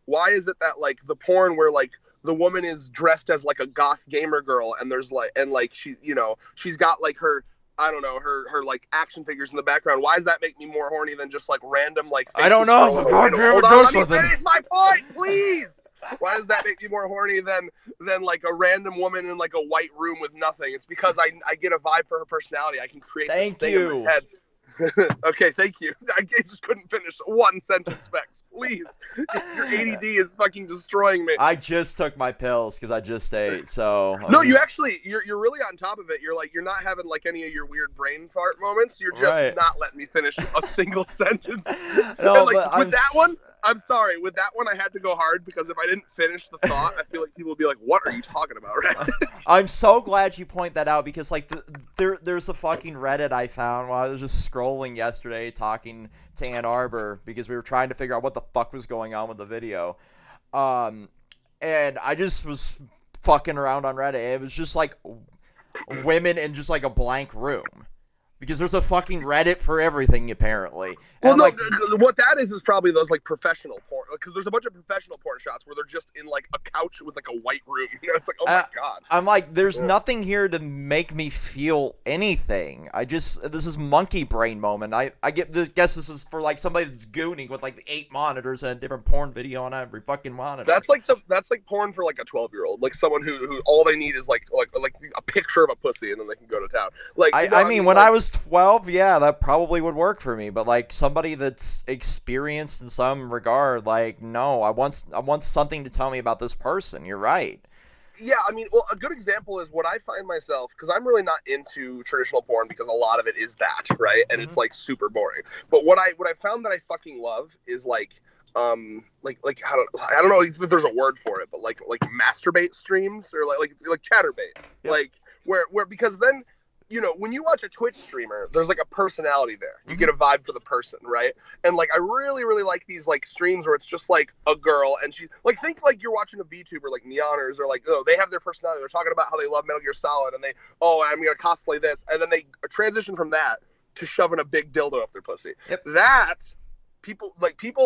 why is it that like the porn where like the woman is dressed as like a goth gamer girl, and there's like, and like she, you know, she's got like her, I don't know, her like action figures in the background. Why does that make me more horny than just like random like? I don't know. Hold on, let me finish my point, please. Why does that make me more horny than like a random woman in like a white room with nothing? It's because I get a vibe for her personality. I can create this thing in my head. Okay, thank you. I just couldn't finish one sentence, Bex. Please. Your ADD is fucking destroying me. I just took my pills because I just ate, so... No, you actually, you're really on top of it. You're not having like any of your weird brain fart moments. You're just not letting me finish a single sentence. No, and but with that one, I'm sorry. With that one, I had to go hard because if I didn't finish the thought, I feel like people would be like, "What are you talking about?" Right? I'm so glad you point that out because like there's a fucking Reddit I found while I was just scrolling yesterday talking to Ann Arbor because we were trying to figure out what the fuck was going on with the video, and I just was fucking around on Reddit. And it was just like women in just like a blank room. Because there's a fucking Reddit for everything, apparently. Well, no, what that is probably those, like, professional porn. Because there's a bunch of professional porn shots where they're just in, like, a couch with, like, a white room. You know, it's like, oh, my God. I'm like, there's nothing here to make me feel anything. This is monkey brain moment. I guess this is for, like, somebody that's gooning with, like, 8 monitors and a different porn video on every fucking monitor. That's like porn for, like, a 12-year-old. Like, someone who all they need is, like a picture of a pussy, and then they can go to town. Like, I mean, when I was 12, yeah, that probably would work for me. But like somebody that's experienced in some regard, like, no, I want something to tell me about this person. You're right. Yeah, I mean, well, a good example is what I find myself, because I'm really not into traditional porn because a lot of it is that, right? And it's like super boring. But what I found that I fucking love is like I don't know if there's a word for it, but like masturbate streams or like chatterbait, like where because then. You know, when you watch a Twitch streamer, there's like a personality there. You get a vibe for the person, right? And like, I really, really like these like streams where it's just like a girl and she like, think like you're watching a VTuber like Neoners or like, oh, they have their personality. They're talking about how they love Metal Gear Solid and I'm going to cosplay this. And then they transition from that to shoving a big dildo up their pussy. Yep. That people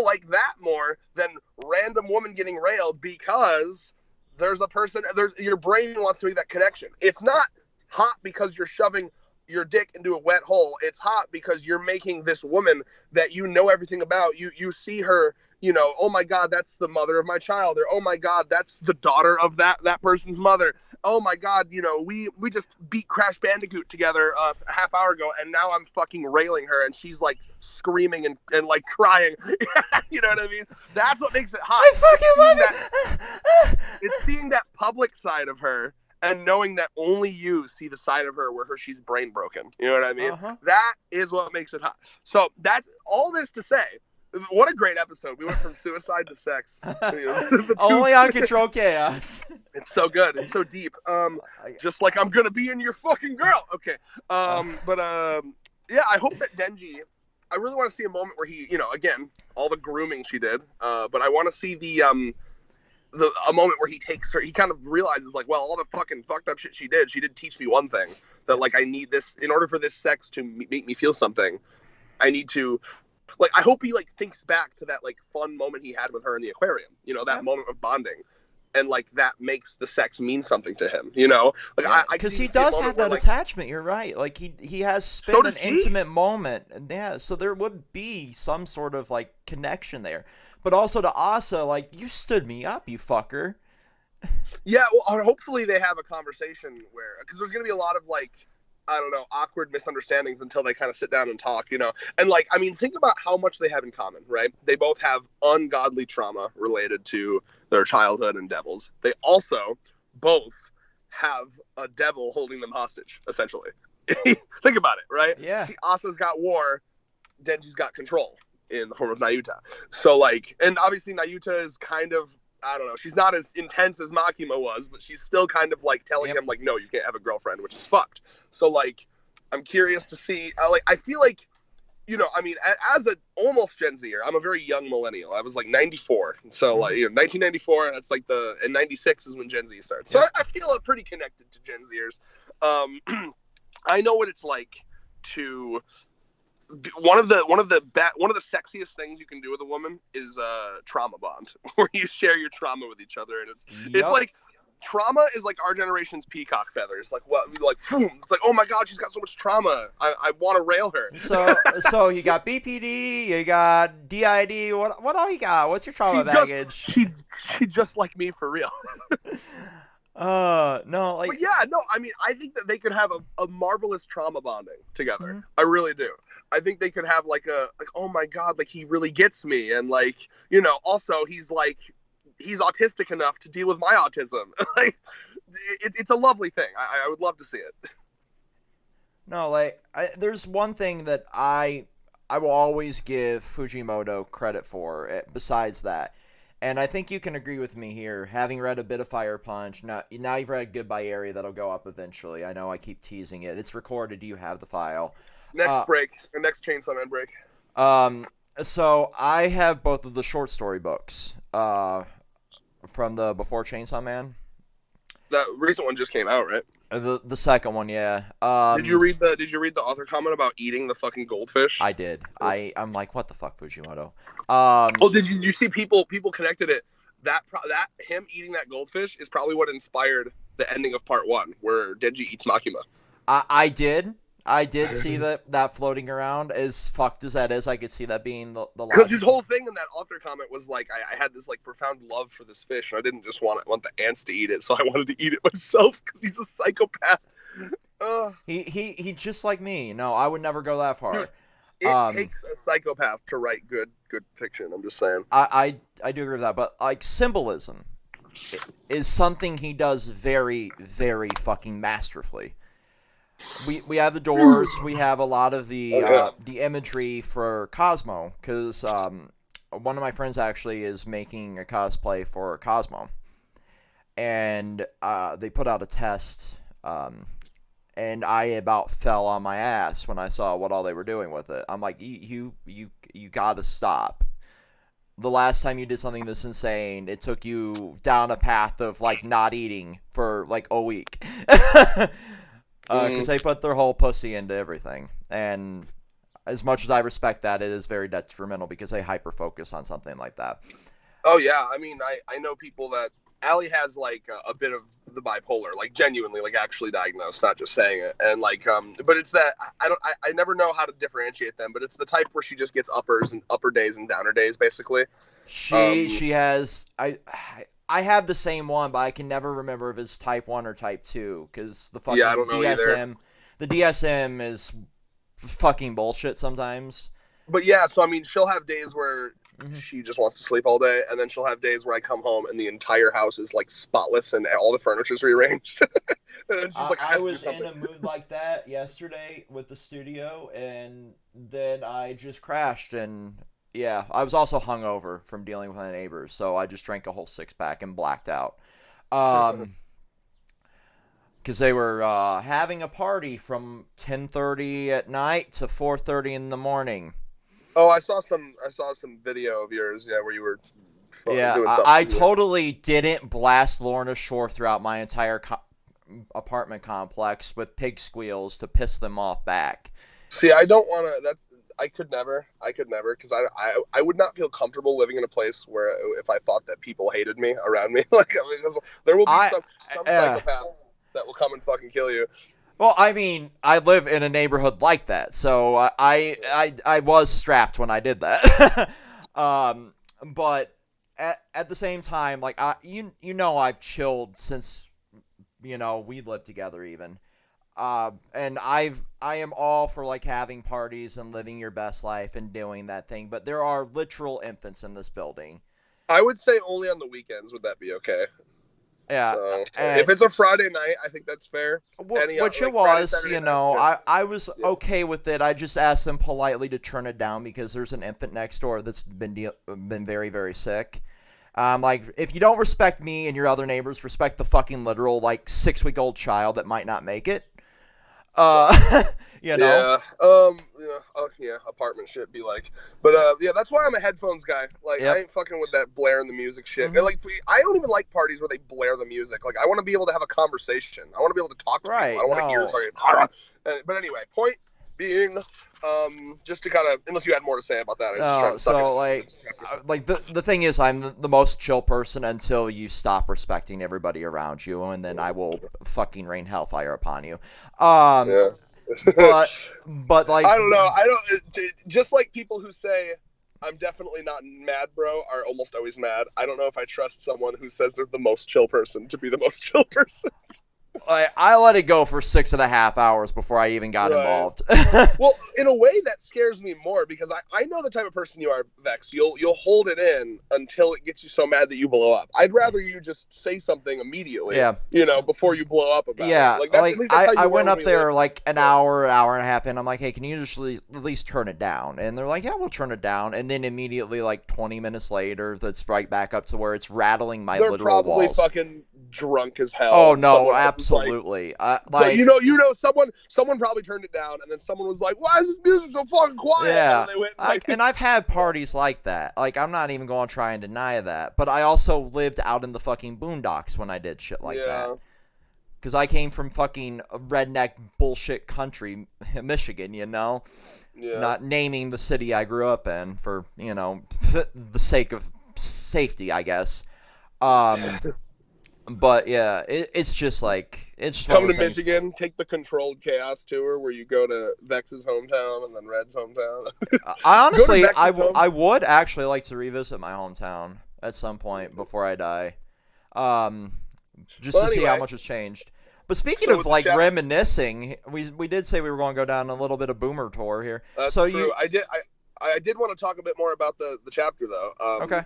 like that more than random woman getting railed because there's a person, your brain wants to make that connection. It's not hot because you're shoving your dick into a wet hole. It's hot because you're making this woman that you know everything about. You see her, you know, oh my God, that's the mother of my child, or oh my God, that's the daughter of that person's mother. Oh my God, you know, we just beat Crash Bandicoot together a half hour ago, and now I'm fucking railing her, and she's like screaming and like crying. You know what I mean? That's what makes it hot. I fucking love it. It's seeing that public side of her. And knowing that only you see the side of her where she's brain broken. You know what I mean? That is what makes it hot. So that's all this to say. What a great episode. We went from suicide to sex. Only on Control Chaos. It's so good. It's so deep. Just like I'm going to be in your fucking girl. Okay. Yeah, I hope that Denji, I really want to see a moment where he, you know, again, all the grooming she did. But I want to see a moment where he takes her, he kind of realizes like, well, all the fucking fucked up shit she did teach me one thing, that like I need this in order for this sex to make me feel something. I need to, like, I hope he like thinks back to that like fun moment he had with her in the aquarium, you know, that moment of bonding, and like that makes the sex mean something to him, you know, like because he does have that attachment. You're right, like he has spent an intimate moment, and so there would be some sort of like connection there. But also to Asa, like, you stood me up, you fucker. Yeah, well, hopefully they have a conversation where, because there's going to be a lot of, like, I don't know, awkward misunderstandings until they kind of sit down and talk, you know? And, like, I mean, think about how much they have in common, right? They both have ungodly trauma related to their childhood and devils. They also both have a devil holding them hostage, essentially. Think about it, right? Yeah. See, Asa's got war, Denji's got control. In the form of Nayuta. So like, and obviously Nayuta is kind of, I don't know, she's not as intense as Makima was, but she's still kind of like telling him like, no, you can't have a girlfriend, which is fucked. So like, I'm curious to see, I feel like, you know, I mean, as an almost Gen Zer, I'm a very young millennial. I was like 94. So like, you know, 1994, that's like and 96 is when Gen Z starts. So I feel pretty connected to Gen Zers. I know what it's like to, one of the sexiest things you can do with a woman is trauma bond, where you share your trauma with each other, and it's like trauma is like our generation's peacock feathers. Like what? Like boom! It's like, oh my God, she's got so much trauma. I want to rail her. So you got BPD, you got DID. What all you got? What's your trauma baggage? She just like me for real. No, like. But yeah, no, I mean, I think that they could have a marvelous trauma bonding together. Mhm. I really do. I think they could have like oh my god, like he really gets me, and like, you know, also he's autistic enough to deal with my autism. Like, it's a lovely thing. I would love to see it. No, like there's one thing that I will always give Fujimoto credit for. Besides that, and I think you can agree with me here. Having read a bit of Fire Punch, now you've read Goodbye Area, that'll go up eventually. I know I keep teasing it. It's recorded. You have the file. Next break, or next Chainsaw Man break. So I have both of the short story books. From the Before Chainsaw Man. That recent one just came out, right? The second one, yeah. Did you read the author comment about eating the fucking goldfish? I did. I'm like, what the fuck, Fujimoto? Did you see people connected it that him eating that goldfish is probably what inspired the ending of part 1, where Denji eats Makima. I did see that floating around. As fucked as that is, I could see that being the because his whole thing in that author comment was like, I had this like profound love for this fish, and I didn't just want the ants to eat it, so I wanted to eat it myself because he's a psychopath. He just like me. No, I would never go that far. Dude, it takes a psychopath to write good fiction. I'm just saying. I do agree with that, but like symbolism is something he does very, very fucking masterfully. We have the doors. We have a lot of the imagery for Cosmo, because one of my friends actually is making a cosplay for Cosmo, and they put out a test, and I about fell on my ass when I saw what all they were doing with it. I'm like, you gotta stop. The last time you did something this insane, it took you down a path of like not eating for like a week. Because they put their whole pussy into everything. And as much as I respect that, it is very detrimental because they hyper-focus on something like that. Oh, yeah. I mean, I know people that... Allie has, like, a bit of the bipolar, like, genuinely, like, actually diagnosed, not just saying it. And, like, but it's that... I never know how to differentiate them, but it's the type where she just gets upper days and downer days, basically. She has... I have the same one, but I can never remember if it's type 1 or type 2, because the fucking I don't know DSM... The DSM is fucking bullshit sometimes. But yeah, so I mean, she'll have days where she just wants to sleep all day, and then she'll have days where I come home and the entire house is like spotless and all the furniture's rearranged. And she's like, I was in a mood like that yesterday with the studio, and then I just crashed, and... Yeah, I was also hungover from dealing with my neighbors, so I just drank a whole 6-pack and blacked out. Because they were having a party from 10:30 at night to 4:30 in the morning. Oh, I saw some video of yours, where you were doing something. I totally didn't blast Lorna Shore throughout my entire apartment complex with pig squeals to piss them off back. See, I don't want to... I could never, because I would not feel comfortable living in a place where if I thought that people hated me around me, like, I mean, there will be some psychopath that will come and fucking kill you. Well, I mean, I live in a neighborhood like that, so I was strapped when I did that. But at the same time, like, you know, I've chilled since, we lived together even. And I am all for like having parties and living your best life and doing that thing, but there are literal infants in this building. I would say only on the weekends would that be okay. Yeah. So if it's a Friday night, I think that's fair. Which it was, I was okay with it. I just asked them politely to turn it down because there's an infant next door that's been very, very sick. Like, if you don't respect me and your other neighbors, respect the fucking literal, like, 6-week-old child that might not make it. Apartment shit be like, but that's why I'm a headphones guy. Like, I ain't fucking with that blaring the music shit. And, like, I don't even like parties where they blare the music. Like, I want to be able to have a conversation. I want to be able to talk to people. I don't want to hear fucking... But anyway, point being, just to kind of, unless you had more to say about that. The thing is, I'm the most chill person until you stop respecting everybody around you, and then I will fucking rain hellfire upon you. But like, I don't know. Just like people who say I'm definitely not mad, bro. Are almost always mad. I don't know if I trust someone who says they're the most chill person to be the most chill person. I let it go for 6.5 hours before I even got Right. involved. Well, in a way, that scares me more because I know the type of person you are, Vex. You'll hold it in until it gets you so mad that you blow up. I'd rather you just say something immediately, Yeah. before you blow up about Yeah, it. Like that's like at least that's how you I were went when up we there lived. like an hour and a half in. I'm like, hey, can you just at least turn it down? And they're like, yeah, we'll turn it down. And then immediately, like 20 minutes later, that's right back up to where it's rattling my They're literal probably walls. fucking drunk as hell. Oh And no, someone else was like, absolutely. so Like, someone probably turned it down, and then someone was like, "Why is this music so fucking quiet?" yeah. And then they went and like, And I've had parties like that. Like, I'm not even going to try and deny that. But I also lived out in the fucking boondocks when I did shit like that. yeah, Because I came from fucking redneck bullshit country, Michigan, you know? yeah. Not naming the city I grew up in for, the sake of safety, I guess. But yeah, it's just like, it's just one of Come those to things. Michigan, take the controlled chaos tour where you go to Vex's hometown and then Red's hometown. I honestly, Vex's home. I would actually like to revisit my hometown at some point before I die. Just Well, to see how anyway. much has changed. But speaking So of with the like chap- reminiscing, we did say we were going to go down a little bit of boomer tour here. That's So true. I did want to talk a bit more about the chapter though. Okay.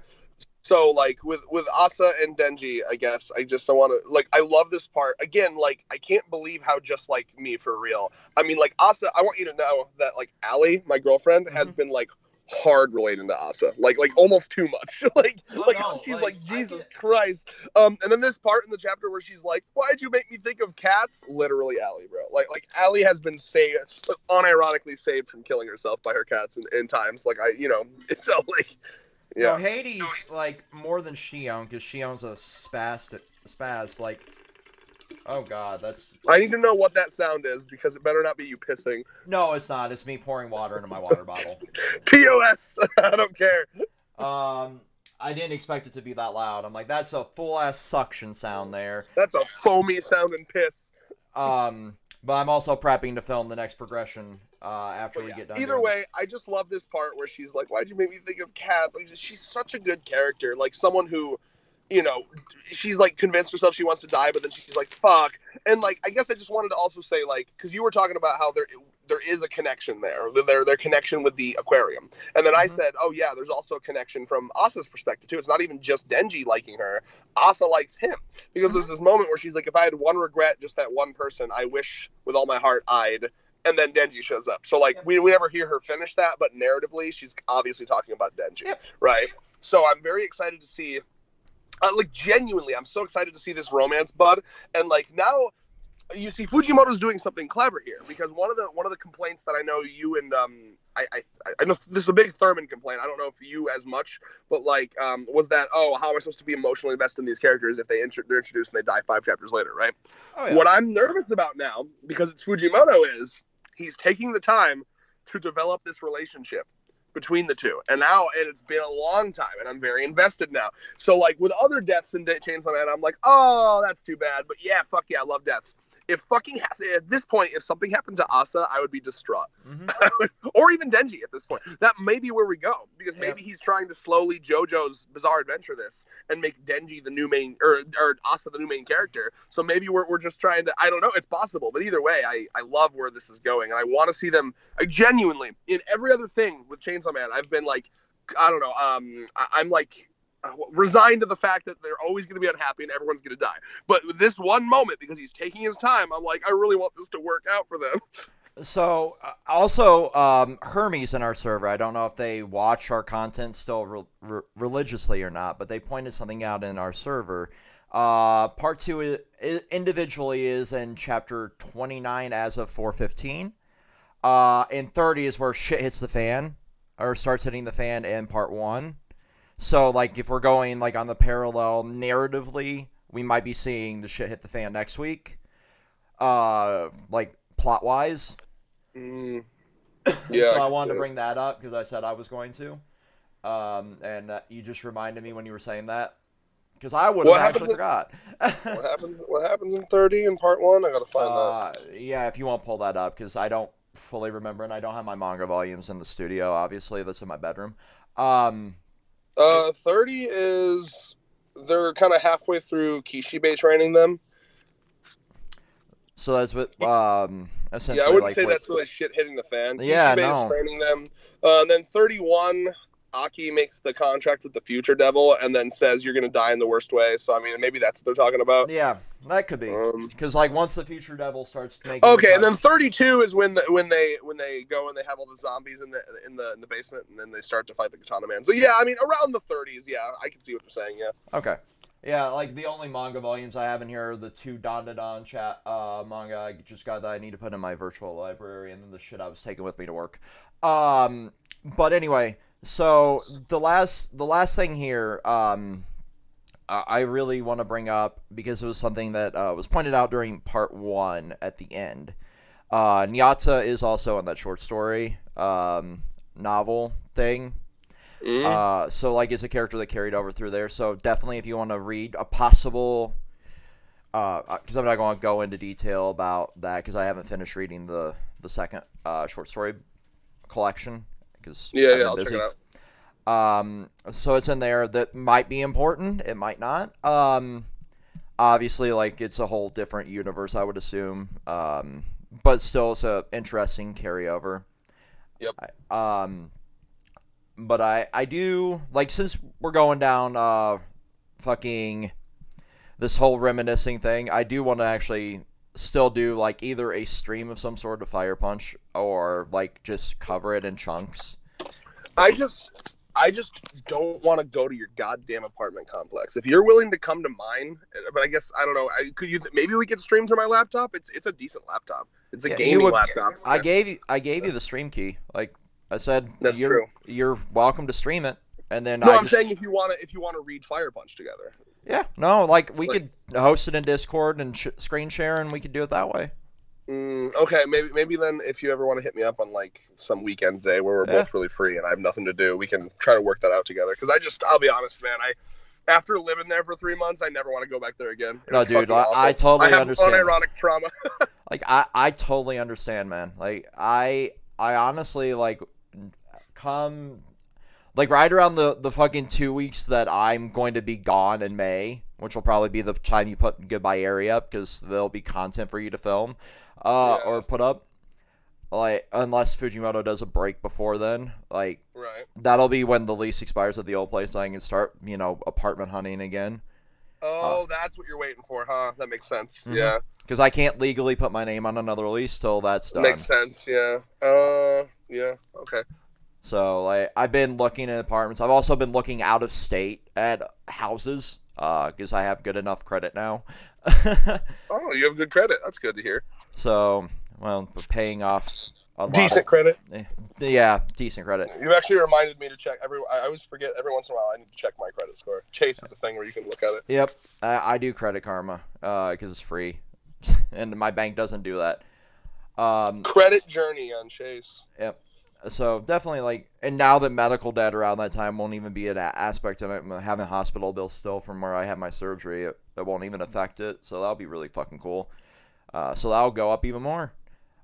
So like with Asa and Denji, I guess I want to like I love this part again. Like I can't believe how just like me for real. I mean, like Asa, I want you to know that like Allie, my girlfriend, has been like hard relating to Asa, like almost too much. She's like Jesus Christ. And then this part in the chapter where she's like, "Why'd you make me think of cats?" Literally, Allie, bro. Like Allie has been saved, unironically saved from killing herself by her cats in times. Like so like. Yeah. No, Hades like more than Shion because Shion's a spaz. Like, oh god, that's. I need to know what that sound is because it better not be you pissing. No, it's not. It's me pouring water into my water bottle. TOS. I don't care. I didn't expect it to be that loud. I'm like, that's a full ass suction sound there. That's a foamy sounding piss. But I'm also prepping to film the next progression after we get done. Either way, I just love this part where she's like, "Why'd you make me think of cats?" Like, she's such a good character, like someone who, she's like convinced herself she wants to die, but then she's like, "Fuck." And like, I guess I just wanted to also say, like, because you were talking about how there is a connection there, their connection with the aquarium, and then I said, "Oh yeah, there's also a connection from Asa's perspective too. It's not even just Denji liking her; Asa likes him because there's this moment where she's like, if I had one regret, just that one person, I wish with all my heart I'd." And then Denji shows up. So, like, we never hear her finish that, but narratively, she's obviously talking about Denji, right? So I'm very excited to see, like, genuinely, I'm so excited to see this romance bud. And, like, now you see Fujimoto's doing something clever here because one of the complaints that I know you and, I know this is a big Thurman complaint. I don't know if you as much, but, like, was that, oh, how am I supposed to be emotionally invested in these characters if they're introduced and they die 5 chapters later, right? Oh, yeah. What I'm nervous about now, because it's Fujimoto, is he's taking the time to develop this relationship between the two. And it's been a long time, and I'm very invested now. So, like, with other deaths in Chainsaw Man, I'm like, oh, that's too bad. But yeah, fuck yeah, I love deaths. At this point, if something happened to Asa, I would be distraught. Or even Denji at this point. That may be where we go. Because maybe he's trying to slowly JoJo's Bizarre Adventure this and make Denji the new main, or Asa the new main character. So maybe we're just trying to, I don't know, it's possible. But either way, I love where this is going. And I want to see them, genuinely, in every other thing with Chainsaw Man, I've been like, I don't know, I'm like, resigned to the fact that they're always going to be unhappy and everyone's going to die. But this one moment, because he's taking his time, I'm like, I really want this to work out for them. So, also, Hermes in our server, I don't know if they watch our content still religiously or not, but they pointed something out in our server. Part 2 individually is in chapter 29 as of 4:15. And 30 is where shit hits the fan, or starts hitting the fan in part 1. So, like, if we're going, like, on the parallel narratively, we might be seeing the shit hit the fan next week. Like, plot-wise. Yeah. So I wanted to bring that up, because I said I was going to. And you just reminded me when you were saying that. Because I would have actually forgot. What happens in 30 in part 1? I gotta find that. Yeah, if you want to pull that up, because I don't fully remember, and I don't have my manga volumes in the studio, obviously. That's in my bedroom. Um, 30 is they're kind of halfway through Kishibe training them. so that's what essentially. Yeah, I wouldn't like say what, that's really shit hitting the fan. Yeah, Kishibe is no. training them. And then 31, Aki makes the contract with the Future Devil and then says you're going to die in the worst way. So, I mean, maybe that's what they're talking about. Yeah, that could be. Because like once the Future Devil starts making. Okay, and then 32 is when they go and they have all the zombies in the basement, and then they start to fight the Katana Man. So yeah, I mean around the 30s. Yeah, I can see what they're saying. Yeah. Okay. Yeah, like the only manga volumes I have in here are the 2 Dandadan chat manga I just got that I need to put in my virtual library, and then the shit I was taking with me to work. But anyway, so the last thing here, I really want to bring up because it was something that was pointed out during part 1 at the end. Nyata is also in that short story novel thing. So like it's a character that carried over through there. So definitely if you want to read a possible, because I'm not going to go into detail about that because I haven't finished reading the second short story collection because I'll check it out. So it's in there that might be important. It might not. Obviously, like it's a whole different universe, I would assume. But still, it's a interesting carryover. Yep. But I do like since we're going down fucking this whole reminiscing thing. I do want to actually still do like either a stream of some sort of Fire Punch or like just cover it in chunks. I just don't want to go to your goddamn apartment complex. If you're willing to come to mine, but I guess I don't know. Maybe we could stream through my laptop. It's a decent laptop. It's a gaming laptop. I gave you the stream key. Like I said, that's true. You're welcome to stream it, and then I'm saying if you want to read Fire Punch together. Yeah, no, like we could host it in Discord and screen share, and we could do it that way. Okay, maybe then if you ever want to hit me up on like some weekend day where we're both really free and I have nothing to do, we can try to work that out together. Because I'll be honest, man, after living there for 3 months, I never want to go back there again. No, dude, I totally understand. I have unironic trauma. Like I totally understand, man. Like I honestly like come like right around the fucking 2 weeks that I'm going to be gone in May, which will probably be the time you put Goodbye Area up because there'll be content for you to film or put up. Like unless Fujimoto does a break before then, like that'll be when the lease expires at the old place. I can start, apartment hunting again. Oh, that's what you're waiting for, huh? That makes sense. Mm-hmm. Yeah. Because I can't legally put my name on another lease till that's done. Makes sense. Yeah. Yeah. Okay. So I've been looking at apartments. I've also been looking out of state at houses because I have good enough credit now. Oh, you have good credit. That's good to hear. So, paying off a lot. Decent credit. Yeah, decent credit. You actually reminded me to check. I always forget every once in a while I need to check my credit score. Chase is a thing where you can look at it. Yep, I do Credit Karma because it's free, and my bank doesn't do that. Credit Journey on Chase. Yep. So definitely and now that medical debt around that time won't even be an aspect of it. I'm having hospital bills still from where I had my surgery. It won't even affect it. So that'll be really fucking cool. So that'll go up even more.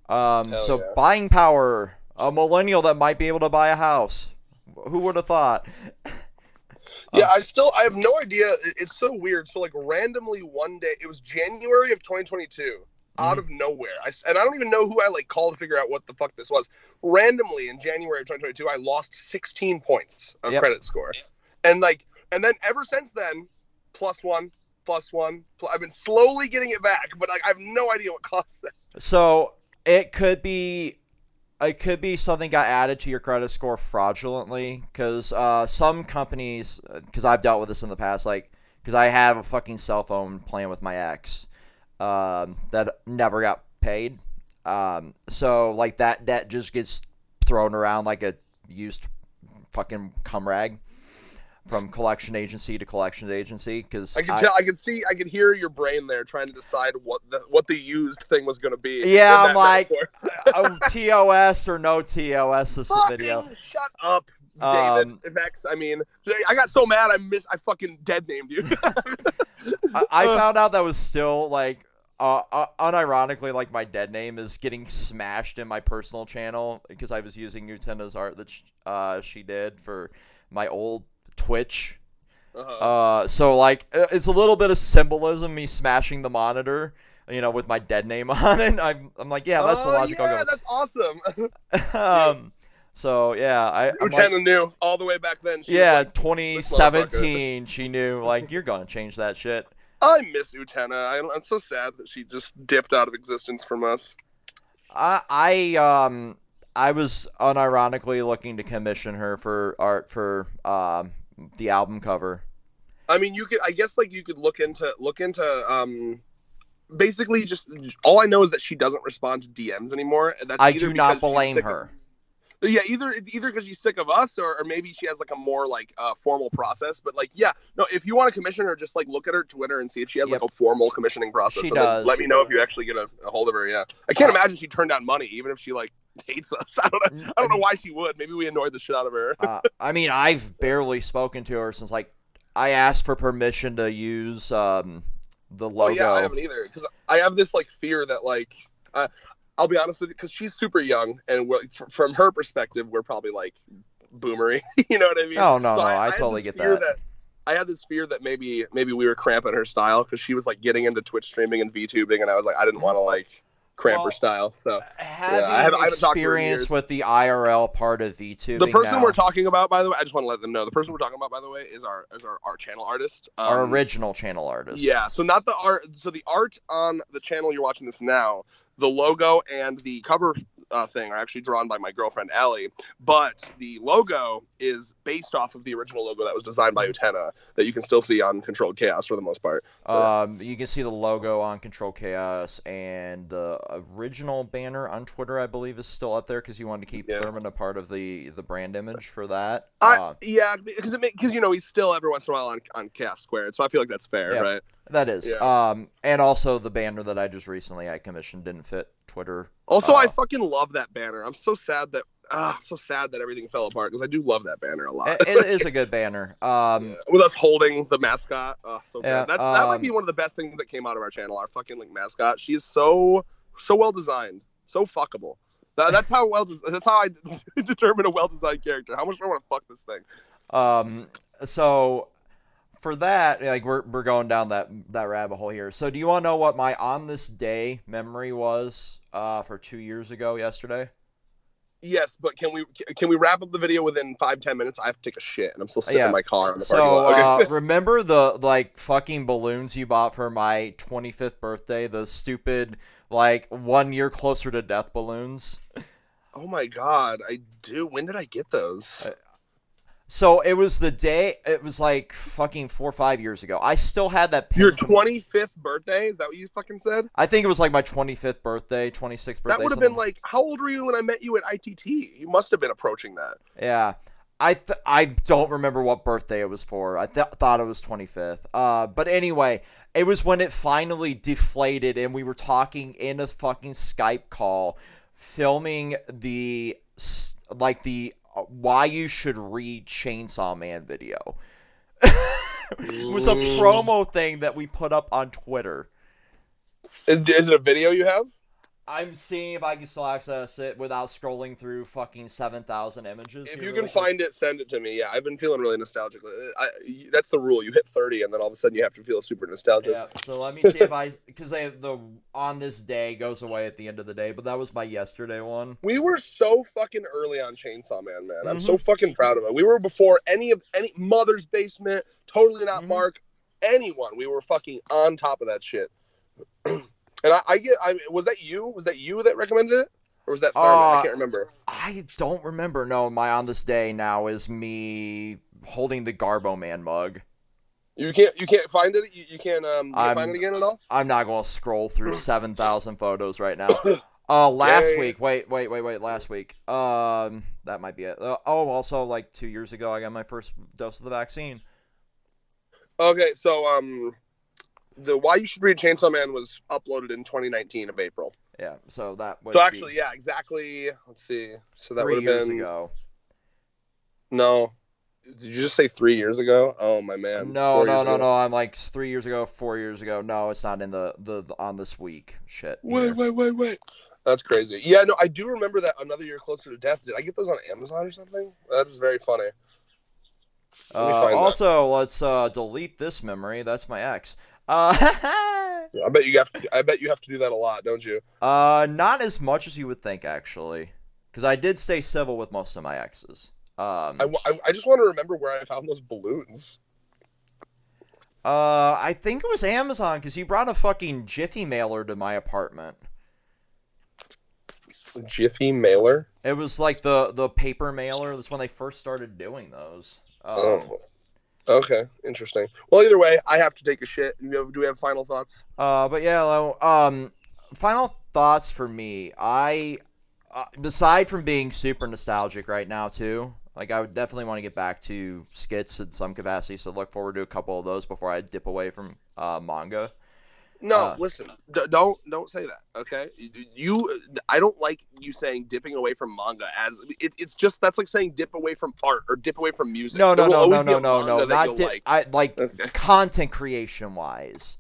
Buying power, a millennial that might be able to buy a house. Who would have thought? Yeah, I have no idea. It's so weird. So randomly one day, it was January of 2022. Out of nowhere. I don't even know who I called to figure out what the fuck this was. Randomly in January of 2022, I lost 16 points of credit score. And then ever since then, +1. I've been slowly getting it back, but I have no idea what caused that. So it could be something got added to your credit score fraudulently because some companies, because I've dealt with this in the past, because I have a fucking cell phone plan with my ex. That never got paid. So that debt just gets thrown around like a used fucking cum rag from collection agency to collection agency. Because I could hear your brain there trying to decide what the used thing was going to be. Yeah, I'm like, TOS or no TOS this video. Shut up, David. I got so mad I fucking dead named you. I found out that was still unironically, like my dead name is getting smashed in my personal channel because I was using Utena's art that she did for my old Twitch. So like it's a little bit of symbolism, me smashing the monitor, with my dead name on it. I'm like, yeah, that's the logic I'll go with. That's awesome. So yeah, Utena knew all the way back then. She was like, 2017, she knew, like, you're gonna change that shit. I miss Utena. I'm so sad that she just dipped out of existence from us. I was unironically looking to commission her for art for the album cover. I mean, you could look into basically just all I know is that she doesn't respond to DMs anymore. That's I do not blame her. Yeah, either because she's sick of us, or maybe she has like a more like formal process. But like, yeah, no, if you want to commission her, just like look at her Twitter and see if she has like a formal commissioning process. She does. Then let me know if you actually get a hold of her. Yeah, I can't imagine she turned down money, even if she like hates us. I don't know why she would. Maybe we annoyed the shit out of her. I mean, I've barely spoken to her since like I asked for permission to use the logo. Oh yeah, I haven't either, because I have this like fear that like. I'll be honest with you, because she's super young, and from her perspective, we're probably like boomery. You know what I mean? Oh no, so I totally get that. I had this fear that maybe we were cramping her style, because she was like getting into Twitch streaming and VTubing, and I was like, I didn't want to like cramp her style. So I haven't experience with the IRL part of VTubing. The person we're talking about, by the way, I just want to let them know, the person we're talking about, by the way, is our channel artist, our original channel artist. Yeah, so not the art. So the art on the channel you're watching this now. The logo and the cover thing are actually drawn by my girlfriend, Allie, but the logo is based off of the original logo that was designed by Utena that you can still see on Controlled Chaos for the most part. You can see the logo on Controlled Chaos, and the original banner on Twitter, I believe, is still up there because you wanted to keep Thurman a part of the brand image for that. Yeah, because he's still every once in a while on Chaos Squared, so I feel like that's fair, right? That is. Yeah. And also the banner that I just recently commissioned didn't fit Twitter. Also, I fucking love that banner. I'm so sad that everything fell apart, because I do love that banner a lot. It is a good banner. With us holding the mascot. So good. That might be one of the best things that came out of our channel, our fucking like mascot. She's so well designed, so fuckable. That's how I determine a well designed character. How much do I want to fuck this thing? So for that, like we're going down that rabbit hole here. So do you want to know what my on this day memory was for 2 years ago yesterday? Yes, but can we wrap up the video within 5-10 minutes? I have to take a shit, and I'm still sitting in my car in the parking lot. Okay. Remember the like fucking balloons you bought for my 25th birthday? The stupid like 1 year closer to death balloons. Oh my god, I do. When did I get those? So it was the day. It was like fucking 4 or 5 years ago. I still had that. Your 25th birthday? Is that what you fucking said? I think it was like my 25th birthday, 26th birthday. That would have been like, how old were you when I met you at ITT? You must have been approaching that. Yeah, I don't remember what birthday it was for. I thought it was 25th. But anyway, it was when it finally deflated, and we were talking in a fucking Skype call, filming the why you should read Chainsaw Man video. It was a promo thing that we put up on Twitter. Is it a video you have? I'm seeing if I can still access it without scrolling through fucking 7,000 images. If you can find it, send it to me. Yeah, I've been feeling really nostalgic. That's the rule. You hit 30, and then all of a sudden you have to feel super nostalgic. Yeah, so let me see if because the on this day goes away at the end of the day, but that was my yesterday one. We were so fucking early on Chainsaw Man, man. I'm so fucking proud of it. We were before any Mother's Basement, Totally Not Mark, anyone. We were fucking on top of that shit. And was that you? Was that you that recommended it? Or was that Thurman? I can't remember. I don't remember. No, my on this day now is me holding the Garbo Man mug. You can't find it? You can't find it again at all? I'm not going to scroll through 7,000 photos right now. Last week. Wait. Last week. That might be it. Also, like 2 years ago, I got my first dose of the vaccine. Okay, so, the Why You Should Read Chainsaw Man was uploaded in 2019 of April. Yeah, so that would actually, yeah, exactly. Let's see. So that would have been 3 years ago. No. Did you just say 3 years ago? Oh my man, No, 4 years no, no, ago. no. I'm like 3 years ago, 4 years ago. No, it's not in the on this week shit Wait, here. wait, wait, wait. That's crazy. Yeah, no, I do remember that Another Year Closer to Death. Did I get those on Amazon or something? That is very funny. Let me find that. Also, let's delete this memory. That's my ex. Uh, Yeah, I bet you have to. I bet you have to do that a lot, don't you? not as much as you would think, actually, because I did stay civil with most of my exes. I just want to remember where I found those balloons. I think it was Amazon because you brought a fucking Jiffy mailer to my apartment. Jiffy mailer. It was like the paper mailer. That's when they first started doing those. Oh, okay, interesting. Well, either way, I have to take a shit. Do we have final thoughts? But yeah, final thoughts for me. Aside from being super nostalgic right now too, like I would definitely want to get back to skits in some capacity. So look forward to a couple of those before I dip away from manga. No, listen. Don't say that. Okay, I don't like you saying dipping away from manga as it's just that's like saying dip away from art or dip away from music. No, There no, will no, always no, be a no, no, manga no. that Not you'll dip. like. I like Okay. content creation wise,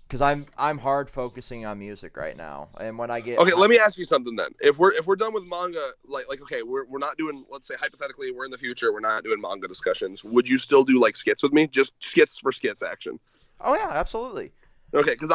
because I'm hard focusing on music right now, and when I get Okay, let me ask you something then. If we're done with manga, like okay, we're not doing. Let's say hypothetically, we're in the future. We're not doing manga discussions. Would you still do like skits with me? Just skits for skits action. Oh yeah, absolutely. Okay, because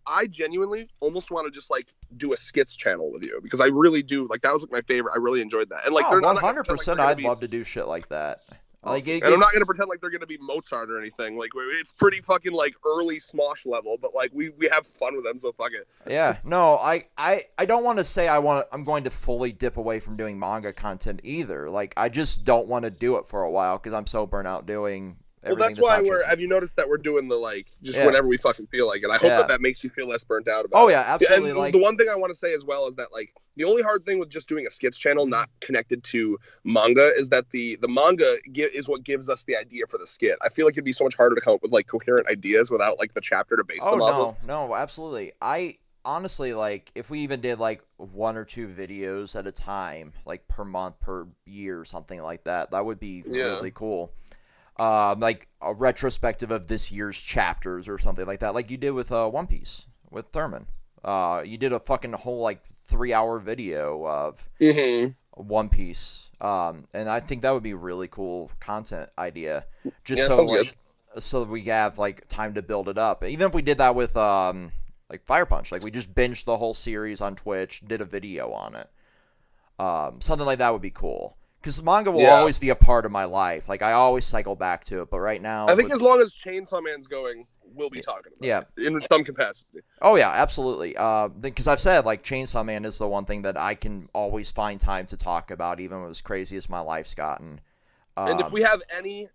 I genuinely almost want to just like do a skits channel with you because I really do like that was like my favorite. I really enjoyed that, and like Oh, they're not 100%. I'd love to do shit like that. Like awesome. it And I'm not gets, gonna pretend like they're gonna be Mozart or anything. Like it's pretty fucking like early Smosh level, but like we have fun with them, so fuck it. yeah. No, I don't want to say I'm going to fully dip away from doing manga content either. Like I just don't want to do it for a while because I'm so burnt out doing Well, everything. that's why not have you noticed that we're doing the like just Yeah. whenever we fucking feel like it. I hope Yeah. that makes you feel less burnt out about Oh it. yeah, absolutely. And Like the one thing I want to say as well is that like the only hard thing with just doing a skits channel not connected to manga is that the manga is what gives us the idea for the skit. I feel like it'd be so much harder to come up with like coherent ideas without like the chapter to base oh them off of. no, absolutely. I honestly like if we even did like one or two videos at a time, like per month, per year, something like that. That would be Yeah. really cool. Like a retrospective of this year's chapters or something like that, like you did with One Piece with Thurman. You did a fucking whole like 3-hour video of One Piece, and I think that would be a really cool content idea. Just Yeah, so sounds like so that we have like time to build it up. Even if we did that with like Fire Punch, like we just binged the whole series on Twitch, did a video on it. Something like that would be cool. Because manga will always be a part of my life. Like, I always cycle back to it. But right now... I think as long as Chainsaw Man's going, we'll be talking about it. In some capacity. Oh, yeah, absolutely. Because I've said, like, Chainsaw Man is the one thing that I can always find time to talk about, even as crazy as my life's gotten. And if we have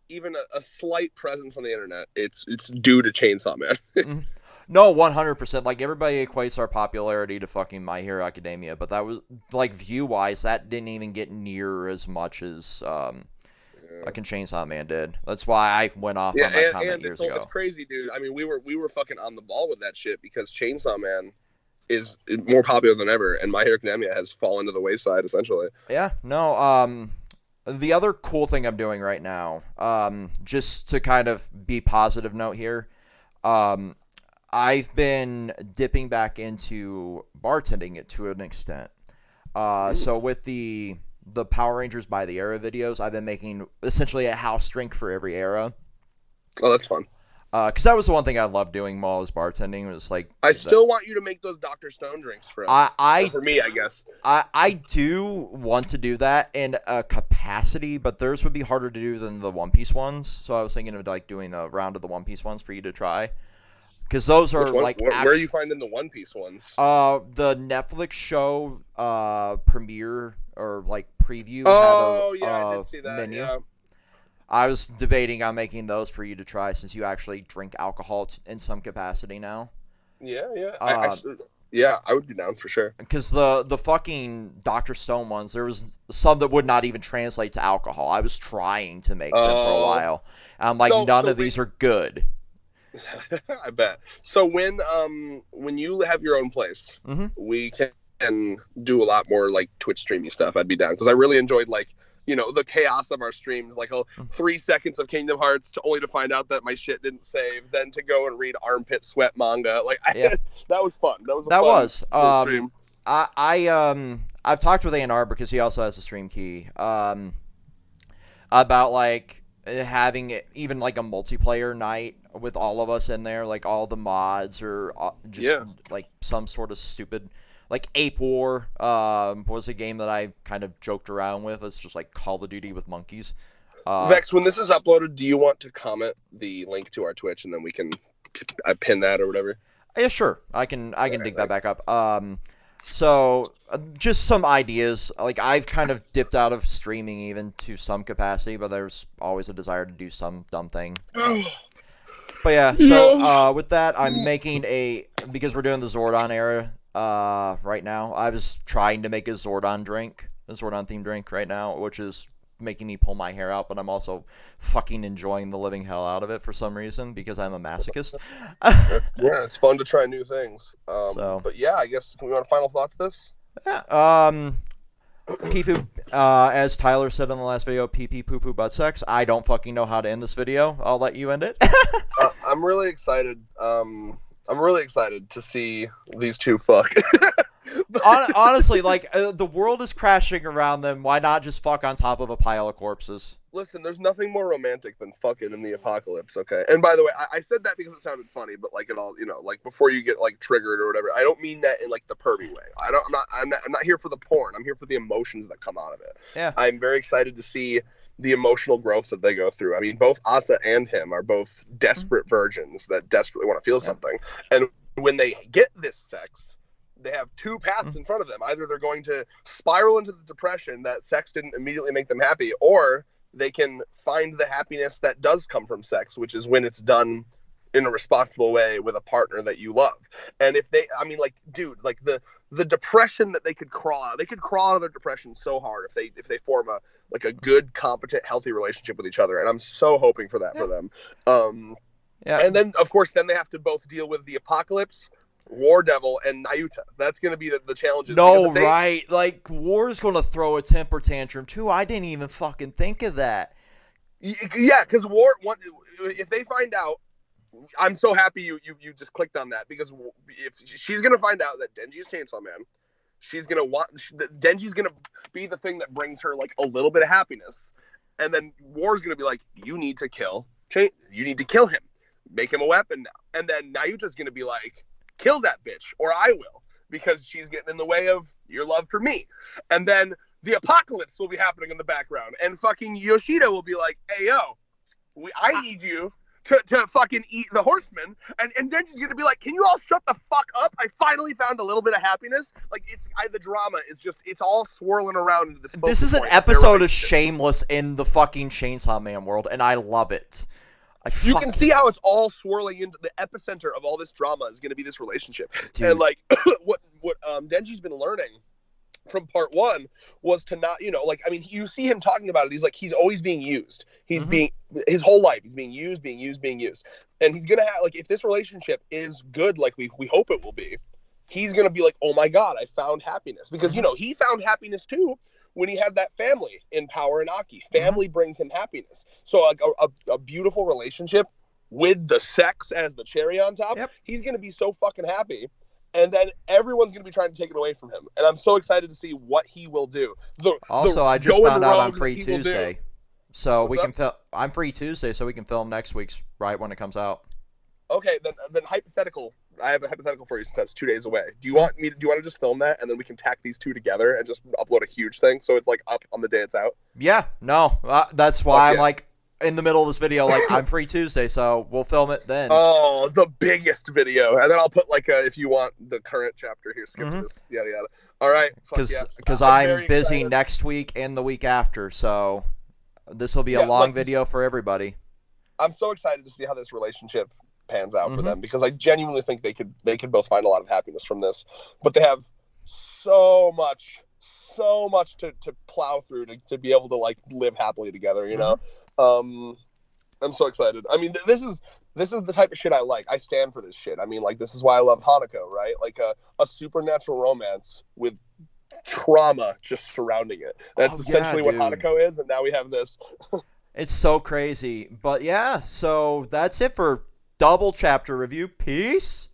even a slight presence on the internet, it's due to Chainsaw Man. No, 100%. Like, everybody equates our popularity to fucking My Hero Academia, but that was, like, view-wise, that didn't even get near as much as fucking Chainsaw Man did. That's why I went off on that comment years ago. It's crazy, dude. I mean, we were fucking on the ball with that shit because Chainsaw Man is more popular than ever, and My Hero Academia has fallen to the wayside, essentially. Yeah, no, the other cool thing I'm doing right now, just to kind of be positive note here, I've been dipping back into bartending it to an extent. So with the Power Rangers by the Era videos, I've been making essentially a house drink for every era. Oh, that's fun. Because that was the one thing I loved doing while I was bartending. Was like I still want you to make those Dr. Stone drinks for us. For me, I guess. I do want to do that in a capacity, but theirs would be harder to do than the One Piece ones. So I was thinking of like doing a round of the One Piece ones for you to try. Because those are like where are you finding the One Piece ones? The Netflix show premiere or like preview. Oh, had I did see that. Menu. Yeah. I was debating on making those for you to try since you actually drink alcohol in some capacity now. Yeah. I would be down for sure. Because the fucking Dr. Stone ones, there was some that would not even translate to alcohol. I was trying to make them for a while. And I'm like, none of these are good. I bet. So when you have your own place, we can do a lot more like Twitch streamy stuff. I'd be down because I really enjoyed like the chaos of our streams, like 3 seconds of Kingdom Hearts to only to find out that my shit didn't save, then to go and read armpit sweat manga. Like, that was fun. That was a fun stream. I've talked with A&R because he also has a stream key about like having even like a multiplayer night with all of us in there, like all the mods or just like some sort of stupid. Like Ape War was a game that I kind of joked around with. It's just like Call of Duty with monkeys. Vex, when this is uploaded, do you want to comment the link to our Twitch and then we can pin that or whatever? Yeah, sure. I can dig that back up. So just some ideas. Like I've kind of dipped out of streaming even to some capacity, but there's always a desire to do some dumb thing. But yeah, so with that, I'm making because we're doing the Zordon era. Right now, I was trying to make a Zordon themed drink right now, which is making me pull my hair out, but I'm also fucking enjoying the living hell out of it for some reason because I'm a masochist. Yeah, it's fun to try new things. But yeah, I guess we want final thoughts this? Yeah, pee-poo, as Tyler said in the last video, pee-pee, poo-poo, butt sex. I don't fucking know how to end this video. I'll let you end it. I'm really excited. I'm really excited to see these two fuck. Honestly, like, the world is crashing around them. Why not just fuck on top of a pile of corpses? Listen, there's nothing more romantic than fucking in the apocalypse, okay? And by the way, I said that because it sounded funny, but like it all, like before you get like triggered or whatever. I don't mean that in like the pervy way. I'm not here for the porn. I'm here for the emotions that come out of it. Yeah. I'm very excited to see the emotional growth that they go through. I mean, both Asa and him are both desperate virgins that desperately want to feel something. And when they get this sex, they have two paths in front of them. Either they're going to spiral into the depression that sex didn't immediately make them happy, or they can find the happiness that does come from sex, which is when it's done in a responsible way with a partner that you love. And if they, I mean, like, dude, like the depression that they could crawl out of their depression so hard if they form a good, competent, healthy relationship with each other. And I'm so hoping for that for them. And then of course, then they have to both deal with the apocalypse, War Devil, and Nayuta. That's going to be the challenges. No, right. Like, War's going to throw a temper tantrum too. I didn't even fucking think of that. Yeah, because War, if they find out, I'm so happy you just clicked on that, because if she's gonna find out that Denji is Chainsaw Man, she's gonna Denji's gonna be the thing that brings her like a little bit of happiness, and then War's gonna be like, you need to kill him, make him a weapon now, and then Nayuta's gonna be like, kill that bitch or I will, because she's getting in the way of your love for me, and then the apocalypse will be happening in the background, and fucking Yoshida will be like, hey yo, I need you to fucking eat the horseman, and then she's gonna be like, can you all shut the fuck up? I finally found a little bit of happiness. Like, the drama is just, it's all swirling around into this. This is an episode of Shameless in the fucking Chainsaw Man world, and I love it. You can see how it's all swirling into the epicenter of all this drama is going to be this relationship. Dude. And like what Denji's been learning from part one was to not, like, I mean, you see him talking about it. He's like, he's always being used. He's being, his whole life, he's being used. And he's going to have, like, if this relationship is good, like we hope it will be, he's going to be like, oh my God, I found happiness. Because, he found happiness too when he had that family in Power and Aki. Family brings him happiness. So like a beautiful relationship with the sex as the cherry on top, he's going to be so fucking happy. And then everyone's going to be trying to take it away from him. And I'm so excited to see what he will do. I just found out I'm free Tuesday. So we can film. I'm free Tuesday, so we can film next week's right when it comes out. Okay, then hypothetical. I have a hypothetical for you since that's 2 days away. Do you want to just film that, and then we can tack these two together and just upload a huge thing so it's like up on the day it's out? Yeah, no. That's why I'm like, in the middle of this video, like, I'm free Tuesday, so we'll film it then. Oh, the biggest video. And then I'll put, like, if you want the current chapter here, skip this, yada, yada. All right. Because I'm busy next week and the week after, so this will be a long video for everybody. I'm so excited to see how this relationship pans out for them, because I genuinely think they could both find a lot of happiness from this. But they have so much to plow through to be able to, like, live happily together, you know? I'm so excited. I mean, this is the type of shit I like. I stand for this shit. I mean, like, this is why I love Hanako, right? Like a supernatural romance with trauma just surrounding it. That's essentially what dude. Hanako is, and now we have this. It's so crazy. But yeah, so that's it for double chapter review. Peace.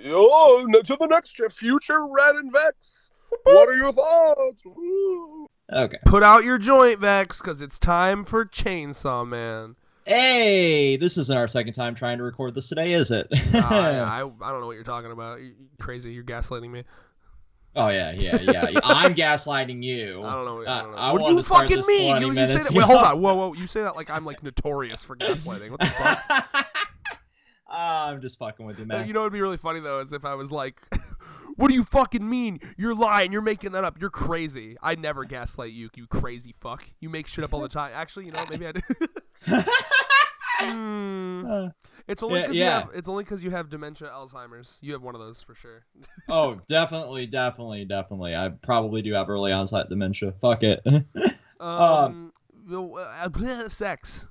Oh, to the next future Red and Vex. What are your thoughts? Woo. Okay. Put out your joint, Vex, because it's time for Chainsaw Man. Hey, this isn't our second time trying to record this today, is it? I don't know what you're talking about. You're crazy. You're gaslighting me. Oh, yeah. I'm gaslighting you. I don't know. I what do wanted you to start fucking this mean? 20 You say minutes that, wait, hold on. Whoa. You say that like I'm like notorious for gaslighting. What the fuck? I'm just fucking with you, man. You know what would be really funny, though, is if I was like, what do you fucking mean? You're lying. You're making that up. You're crazy. I never gaslight you, you crazy fuck. You make shit up all the time. Actually, you know, maybe I do. It's only because you have dementia, Alzheimer's. You have one of those for sure. Oh, definitely. I probably do have early onset dementia. Fuck it. Sex.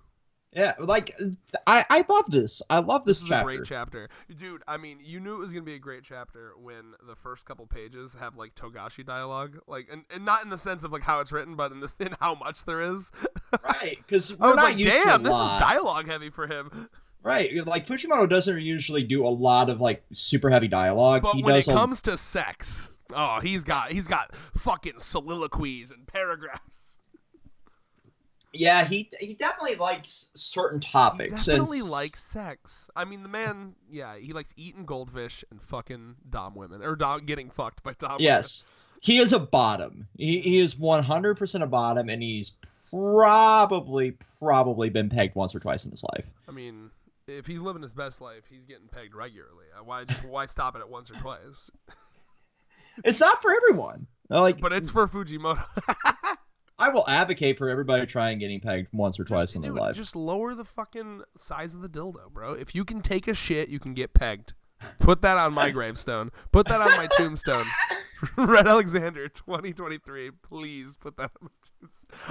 Yeah, like I love this. I love this chapter. Is a great chapter, dude. I mean, you knew it was gonna be a great chapter when the first couple pages have like Togashi dialogue, like, and not in the sense of like how it's written, but in how much there is. Right, because I was like, damn, this is dialogue heavy for him. Right, like Fujimoto doesn't usually do a lot of like super heavy dialogue. But when it comes to sex, oh, he's got fucking soliloquies and paragraphs. Yeah, he definitely likes certain topics. He definitely likes sex. I mean, the man, yeah, he likes eating goldfish and fucking dom women, or getting fucked by dom women. Yes, he is a bottom. He is 100% a bottom, and he's probably been pegged once or twice in his life. I mean, if he's living his best life, he's getting pegged regularly. Why stop it at once or twice? It's not for everyone. But it's for Fujimoto. I will advocate for everybody trying getting pegged once or twice in their life. Just lower the fucking size of the dildo, bro. If you can take a shit, you can get pegged. Put that on my gravestone. Put that on my tombstone. Red Alexander 2023. Please put that on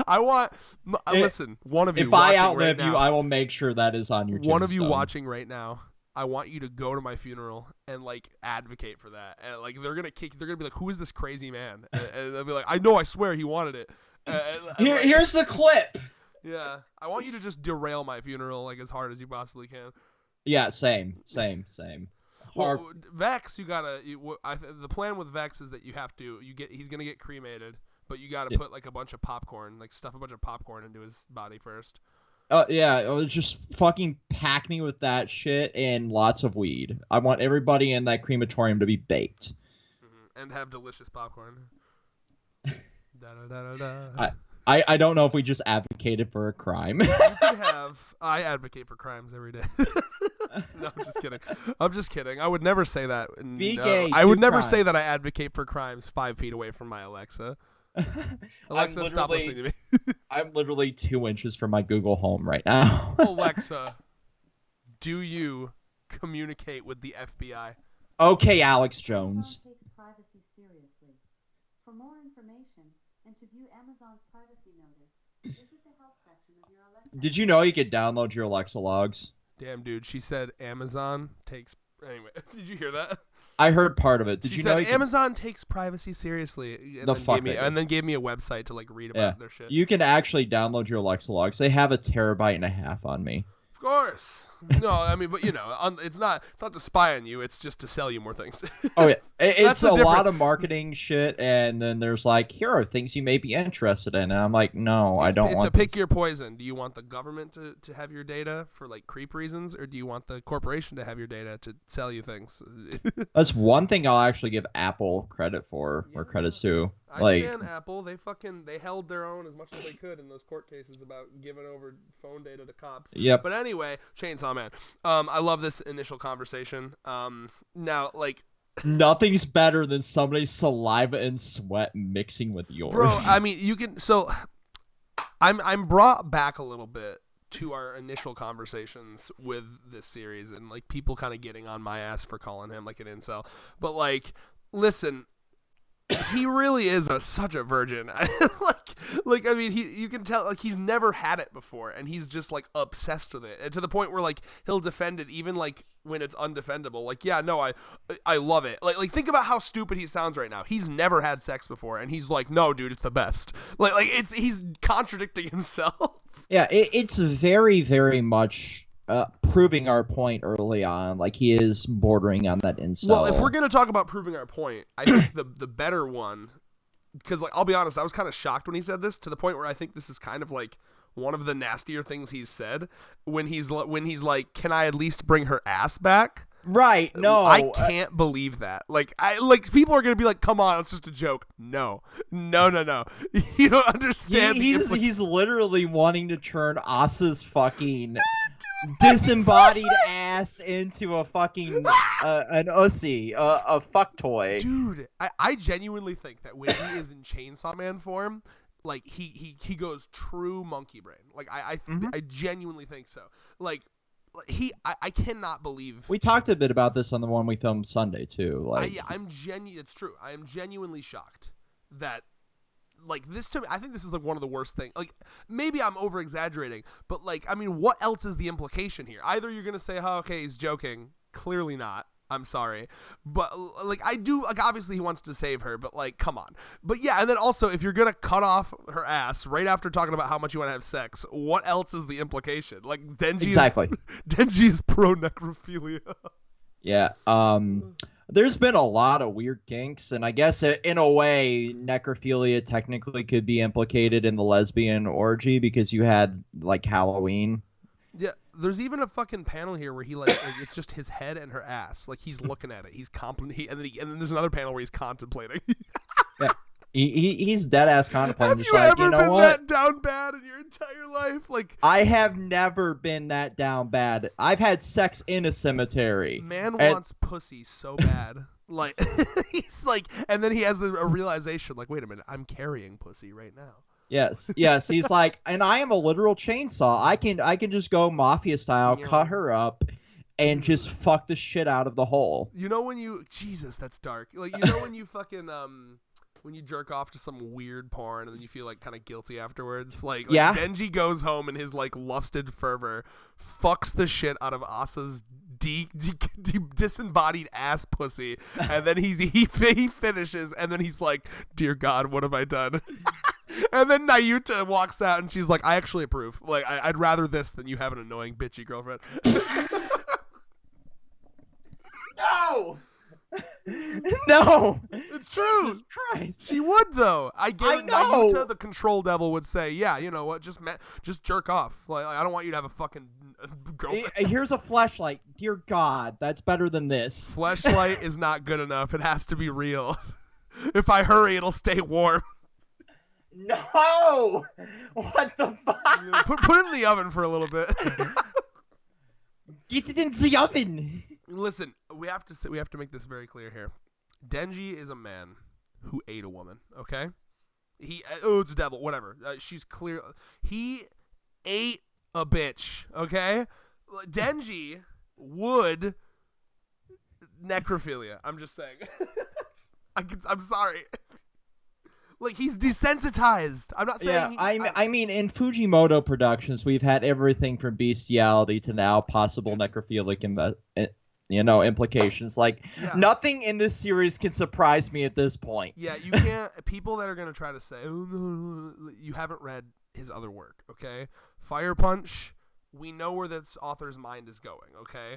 my tombstone. Listen, one of you. If I outlive you, I will make sure that is on your tombstone. One of you watching right now, I want you to go to my funeral and like advocate for that. And like they're gonna be like, who is this crazy man? And they'll be like, I swear he wanted it. Here's the clip. Yeah, I want you to just derail my funeral like as hard as you possibly can. Yeah, same. Well, Vex, the plan with Vex is that he's gonna get cremated, but you gotta put like a bunch of popcorn, like stuff a bunch of popcorn into his body first. Yeah, just fucking pack me with that shit and lots of weed. I want everybody in that crematorium to be baked. Mm-hmm. And have delicious popcorn. I don't know if we just advocated for a crime. I advocate for crimes every day. No, I'm just kidding. I would never say that. I would never say that I advocate for crimes 5 feet away from my Alexa. Alexa, stop listening to me. I'm literally 2 inches from my Google Home right now. Alexa, do you communicate with the FBI? Okay, Alex Jones. Amazon takes privacy seriously. For more information and to view Amazon's privacy notice, visit the help section of your Alexa. Did you know you could download your Alexa logs? Damn, dude, she said Amazon takes... Anyway, did you hear that? I heard part of it. Did you know Amazon takes privacy seriously? And then gave me a website to like read about their shit. You can actually download your Alexa logs. They have 1.5 terabytes on me. Of course. No, I mean, but it's not to spy on you. It's just to sell you more things. Oh yeah, it's a lot of marketing shit, and then there's like, here are things you may be interested in, and I'm like, no, I don't want. It's a pick your poison. Do you want the government to have your data for like creep reasons, or do you want the corporation to have your data to sell you things? That's one thing I'll actually give Apple credit for, or credits to. I stand Apple. They held their own as much as they could in those court cases about giving over phone data to cops. Yep. But anyway, Chainsaw Man. I love this initial conversation. Now, like, nothing's better than somebody's saliva and sweat mixing with yours. Bro, I mean, you can. So, I'm brought back a little bit to our initial conversations with this series, and like people kind of getting on my ass for calling him like an incel. But like, listen. he really is such a virgin. like I mean, you can tell like he's never had it before, and he's just like obsessed with it, and to the point where like he'll defend it even like when it's undefendable. Like, yeah, no, I love it. Like think about how stupid he sounds right now. He's never had sex before, and he's like, no, dude, it's the best. Like he's contradicting himself. Yeah, it's very, very much proving our point early on. Like, he is bordering on that incel. Well, if we're going to talk about proving our point, I think the better one, because like I'll be honest, I was kind of shocked when he said this, to the point where I think this is kind of like one of the nastier things he's said when he's like, can I at least bring her ass back? Right, no. I can't believe that. Like people are going to be like, come on, it's just a joke. No. You don't understand. He's literally wanting to turn Asa's fucking disembodied ass into a fucking an ussy, a fuck toy. Dude, I genuinely think that when he is in Chainsaw Man form, like he goes true monkey brain. Like I genuinely think so. Like I cannot believe. We talked a bit about this on the one we filmed Sunday too. Like it's true. I am genuinely shocked that like this to me. I think this is like one of the worst things. Like maybe I'm over exaggerating, but like I mean, what else is the implication here? Either you're gonna say, "Oh, okay, he's joking." Clearly not. I'm sorry, but like I do, like obviously he wants to save her, but like come on. But yeah, and then also if you're gonna cut off her ass right after talking about how much you want to have sex, what else is the implication? Like Denji is pro necrophilia. Yeah. There's been a lot of weird kinks, and I guess in a way, necrophilia technically could be implicated in the lesbian orgy because you had like Halloween. Yeah, there's even a fucking panel here where he like it's just his head and her ass. Like he's looking at it. He's and then there's another panel where he's contemplating. Yeah, he's dead ass contemplating. Have just you like, ever you know been what? that down bad in your entire life? Like I have never been that down bad. I've had sex in a cemetery. Man wants pussy so bad. Like he's like, and then he has a realization. Like, wait a minute, I'm carrying pussy right now. Yes. He's like, and I am a literal chainsaw. I can just go mafia style, cut her up, and just fuck the shit out of the hole. You know when you Jesus, that's dark. Like you know when you fucking when you jerk off to some weird porn and then you feel like kind of guilty afterwards. Like yeah. Denji goes home in his like lusted fervor, fucks the shit out of Asa's disembodied ass pussy, and then he finishes, and then he's like, "Dear God, what have I done?" And then Nayuta walks out, and she's like, "I actually approve. Like, I'd rather this than you have an annoying bitchy girlfriend." No, it's true. Jesus Christ. She would though. I know. Nayuta, the control devil, would say, "Yeah, you know what? Just jerk off. Like, I don't want you to have a fucking girlfriend." Here's a fleshlight. Dear God, that's better than this. Fleshlight is not good enough. It has to be real. If I hurry, it'll stay warm. No! What the fuck? Put it in the oven for a little bit. Get it in the oven. Listen, we have to make this very clear here. Denji is a man who ate a woman. Okay, it's a devil. Whatever. She's clear. He ate a bitch. Okay, Denji would necrophilia. I'm just saying. I'm sorry. Like, he's desensitized. I'm not saying... Yeah, I mean, in Fujimoto Productions, we've had everything from bestiality to now possible necrophilic implications. Like, nothing in this series can surprise me at this point. Yeah, you can't... People that are going to try to say, "Oh, no, you haven't read his other work," okay? Fire Punch, we know where this author's mind is going, okay?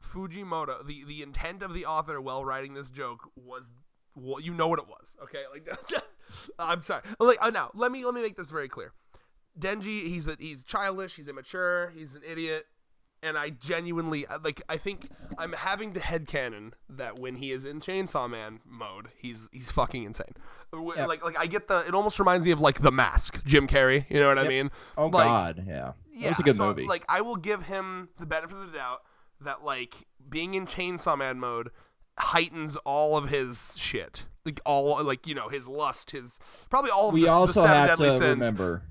Fujimoto, the intent of the author while writing this joke was... Well, you know what it was, okay? Like, I'm sorry. Like, now let me make this very clear. Denji, he's childish, he's immature, he's an idiot, and I genuinely like. I think I'm having to headcanon that when he is in Chainsaw Man mode, he's fucking insane. Yep. Like I get it almost reminds me of like The Mask, Jim Carrey. You know what I mean? Oh like, God, yeah. It was a good movie. Like I will give him the benefit of the doubt that like being in Chainsaw Man mode heightens all of his shit, like all, like, you know, his lust, his probably all of we the also seven have deadly to sins. Remember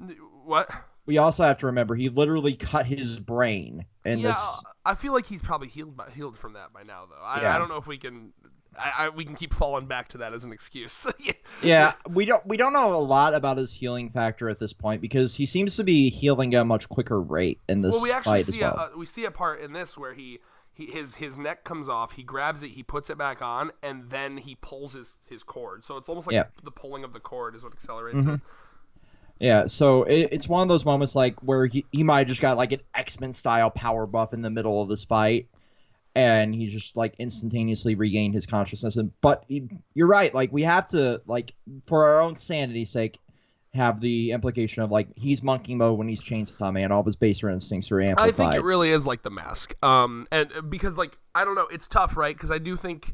What? We also have to remember he literally cut his brain in this. I feel like he's probably healed from that by now, though. I don't know if we can. we can keep falling back to that as an excuse. Yeah, we don't know a lot about his healing factor at this point because he seems to be healing at a much quicker rate in this we actually fight see as well. we see a part in this where his neck comes off, he grabs it, he puts it back on, and then he pulls his cord. So it's almost like the pulling of the cord is what accelerates it. Yeah, so it's one of those moments like where he might have just got like an X-Men style power buff in the middle of this fight, and he just like instantaneously regained his consciousness. But you're right, like we have to, like, for our own sanity's sake, have the implication of like he's monkey mode when he's Chainsaw Man, all of his baser instincts are amplified. I think it really is like the mask, and because like I don't know, it's tough, right? Because I think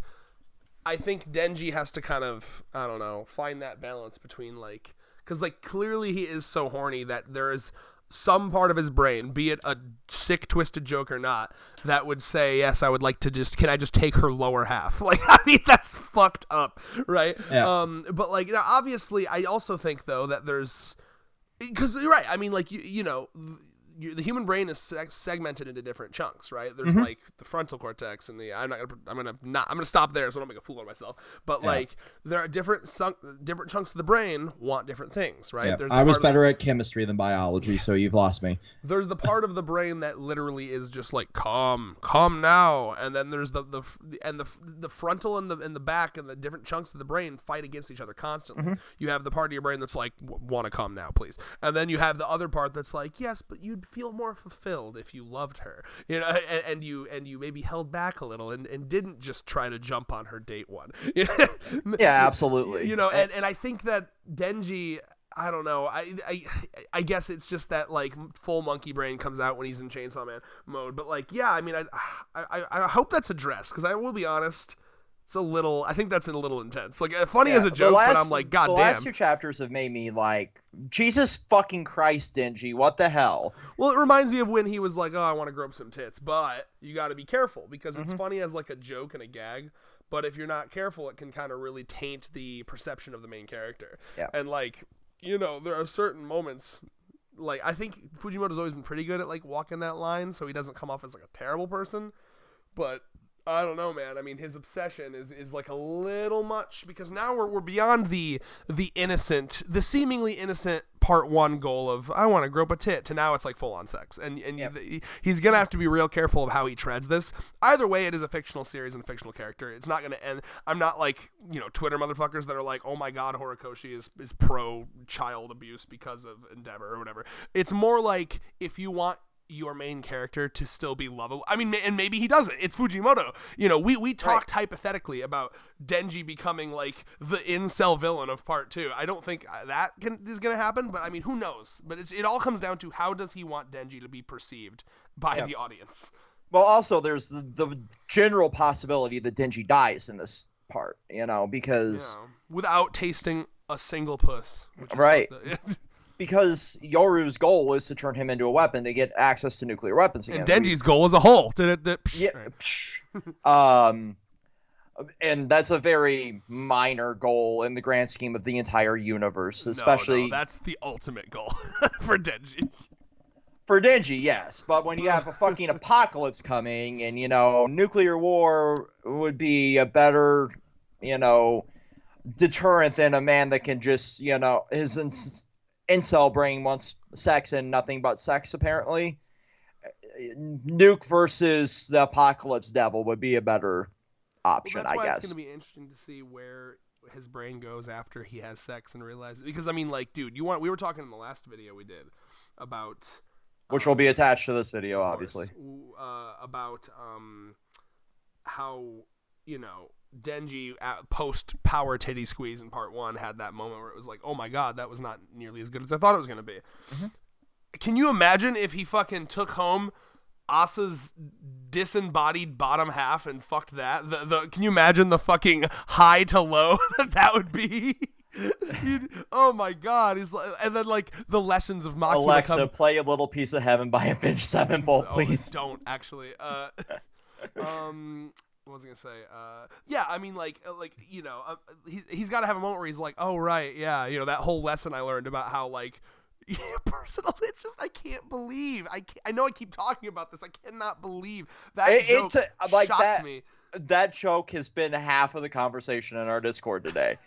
Denji has to kind of, I don't know, find that balance between like. Because, like, clearly he is so horny that there is some part of his brain, be it a sick, twisted joke or not, that would say, yes, I would like to can I just take her lower half? Like, I mean, that's fucked up, right? Yeah. But, like, now, obviously, I also think, though, that there's... Because you're right. I mean, like, you know... the human brain is segmented into different chunks, right? There's like the frontal cortex and the I'm gonna stop there so I don't make a fool of myself. But like there are different chunks of the brain want different things, right? Yeah. I was better at chemistry than biology, so you've lost me. There's the part of the brain that literally is just like calm now, and then there's the frontal and the back and the different chunks of the brain fight against each other constantly. You have the part of your brain that's like want to calm now, please, and then you have the other part that's like yes, but you'd feel more fulfilled if you loved her, you know, and you maybe held back a little and didn't just try to jump on her date one. Yeah, absolutely. You know, and I think that Denji, I don't know, I guess it's just that like full monkey brain comes out when he's in Chainsaw Man mode, but like yeah, I mean I hope that's addressed because I will be honest. I think that's a little intense. Like, funny as a joke, but I'm like, God damn. The last two chapters have made me like, Jesus fucking Christ, Denji, what the hell? Well, it reminds me of when he was like, oh, I want to grow up some tits, but you got to be careful because it's funny as like a joke and a gag, but if you're not careful, it can kind of really taint the perception of the main character. Yeah. And like, you know, there are certain moments, like, I think Fujimoto's always been pretty good at like walking that line, so he doesn't come off as like a terrible person, but... I don't know, man. I mean, his obsession is like a little much because now we're beyond the innocent, the seemingly innocent part one goal of I want to grow up a tit to now it's like full on sex, and he's gonna have to be real careful of how he treads this. Either way, it is a fictional series and a fictional character. It's not gonna end. I'm not like Twitter motherfuckers that are like, oh my god, Horikoshi is pro child abuse because of Endeavor or whatever. It's more like if you want your main character to still be lovable. I mean, and maybe he doesn't. It's Fujimoto. You know, we talked hypothetically about Denji becoming like the incel villain of part 2. I don't think that is going to happen, but I mean, who knows? But it all comes down to how does he want Denji to be perceived by the audience. Well, also there's the general possibility that Denji dies in this part, because without tasting a single puss. Right. Because Yoru's goal is to turn him into a weapon to get access to nuclear weapons again. And Denji's goal is a hole. And that's a very minor goal in the grand scheme of the entire universe, especially... No, that's the ultimate goal for Denji. For Denji, yes. But when you have a fucking apocalypse coming and, nuclear war would be a better, deterrent than a man that can just, his... incel brain wants sex and nothing but sex, apparently. Nuke versus the Apocalypse Devil would be a better option, I guess. That's why it's going to be interesting to see where his brain goes after he has sex and realizes... Because, I mean, like, dude, we were talking in the last video we did about... Which will be attached to this video, obviously. About how, Denji post power titty squeeze in part 1 had that moment where it was like, oh my god, that was not nearly as good as I thought it was going to be. Can you imagine if he fucking took home Asa's disembodied bottom half and fucked that? Can you imagine the fucking high to low that would be? Oh my god, and then like the lessons of Maki. Alexa, play a little piece of heaven by Avenged Sevenfold, please. Don't actually. What was I gonna say? Yeah, I mean, he's got to have a moment where he's like, "Oh right, yeah, that whole lesson I learned about how like personal." It's just I can't believe I know I keep talking about this. I cannot believe that joke shocked me. that joke has been half of the conversation in our Discord today.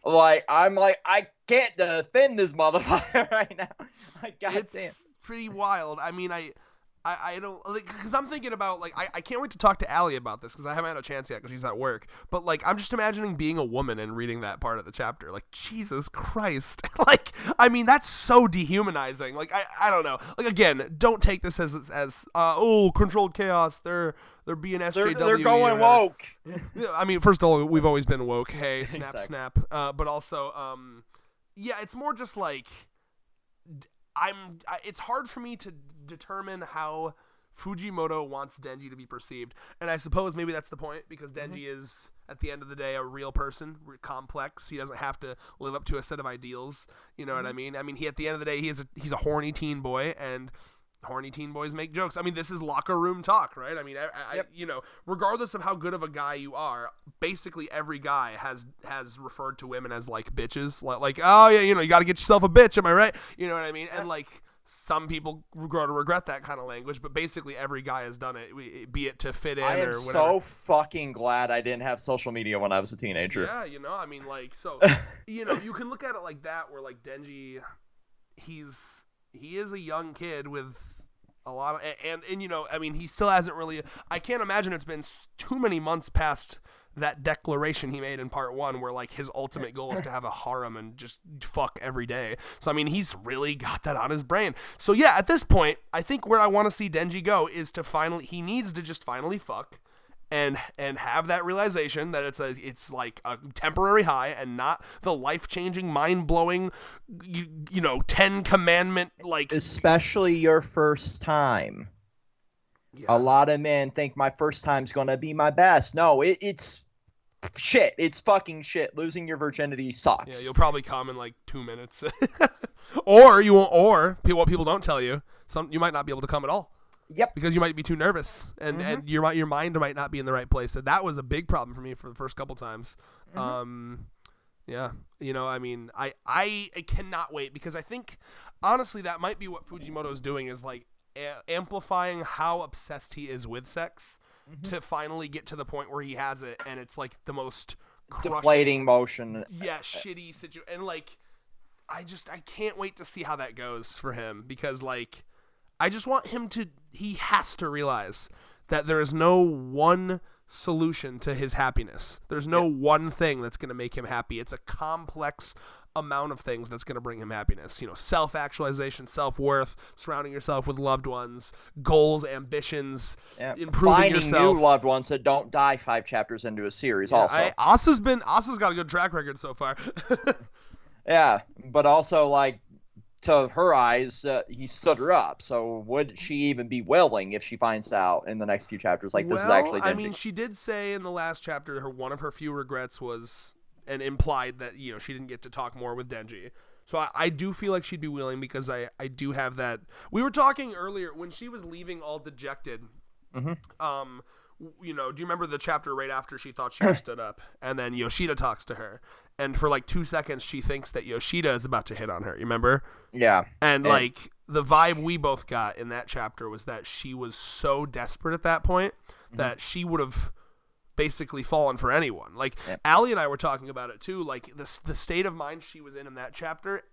Like, I can't defend this motherfucker right now. Like, goddamn. It's pretty wild. I mean, I don't, because I'm thinking about, like, I can't wait to talk to Allie about this because I haven't had a chance yet because she's at work. But, like, I'm just imagining being a woman and reading that part of the chapter. Like, Jesus Christ. Like, I mean, that's so dehumanizing. Like, I don't know. Like, again, don't take this as controlled chaos. They're being SJW. They're going woke. Yeah, I mean, first of all, we've always been woke. Hey, snap, Exactly. snap. But also, yeah, it's more just like, it's hard for me to determine how Fujimoto wants Denji to be perceived, and I suppose maybe that's the point, because Denji is at the end of the day a real person, complex. He doesn't have to live up to a set of ideals. You know what I mean? I mean, he, at the end of the day, he's a horny teen boy, and horny teen boys make jokes. I mean, this is locker room talk, right? I mean, you know, regardless of how good of a guy you are, basically every guy has referred to women as like bitches, like oh yeah, you know, you got to get yourself a bitch, am I right? You know what I mean? And like, some people grow to regret that kind of language, but basically every guy has done it, be it to fit in or whatever. I am so fucking glad I didn't have social media when I was a teenager. Yeah, you know, I mean, like, so, you know, you can look at it like that, where like Denji, he is a young kid with a lot of, and you know, I mean, he still hasn't really, I can't imagine it's been too many months past that declaration he made in part 1 where like his ultimate goal is to have a harem and just fuck every day. So I mean, he's really got that on his brain. So yeah, at this point, I think where I want to see Denji go is to he needs to just finally fuck and have that realization that it's like a temporary high and not the life-changing, mind-blowing, you know, 10 commandment, like, especially your first time. Yeah. A lot of men think my first time's gonna be my best. No, it's shit. It's fucking shit. Losing your virginity sucks. Yeah, you'll probably come in like 2 minutes, or you won't. Or what people don't tell you, you might not be able to come at all. Yep. Because you might be too nervous, and your mind might not be in the right place. So that was a big problem for me for the first couple times. Yeah, you know, I mean, I cannot wait, because I think honestly that might be what Fujimoto's doing, is like amplifying how obsessed he is with sex to finally get to the point where he has it, and it's like the most deflating motion. Yeah, shitty situation, and like I can't wait to see how that goes for him, because like I just want him to, he has to realize that there is no one solution to his happiness. There's no one thing that's going to make him happy. It's a complex amount of things that's going to bring him happiness. You know, self-actualization, self-worth, surrounding yourself with loved ones, goals, ambitions, improving finding yourself. New loved ones that don't die 5 chapters into a series. Yeah, also, Asa's got a good track record so far. Yeah, but also like, to her eyes, he stood her up. So would she even be willing if she finds out in the next few chapters, like, this is actually Denji? I mean, she did say in the last chapter one of her few regrets was, and implied that, you know, she didn't get to talk more with Denji. So I do feel like she'd be willing, because I do have that. We were talking earlier when she was leaving all dejected. You know, do you remember the chapter right after she thought she was stood up, and then Yoshida talks to her, and for like 2 seconds she thinks that Yoshida is about to hit on her. You remember? Yeah. And like the vibe we both got in that chapter was that she was so desperate at that point that she would have basically fallen for anyone. Like Allie and I were talking about it too. Like the state of mind she was in that chapter,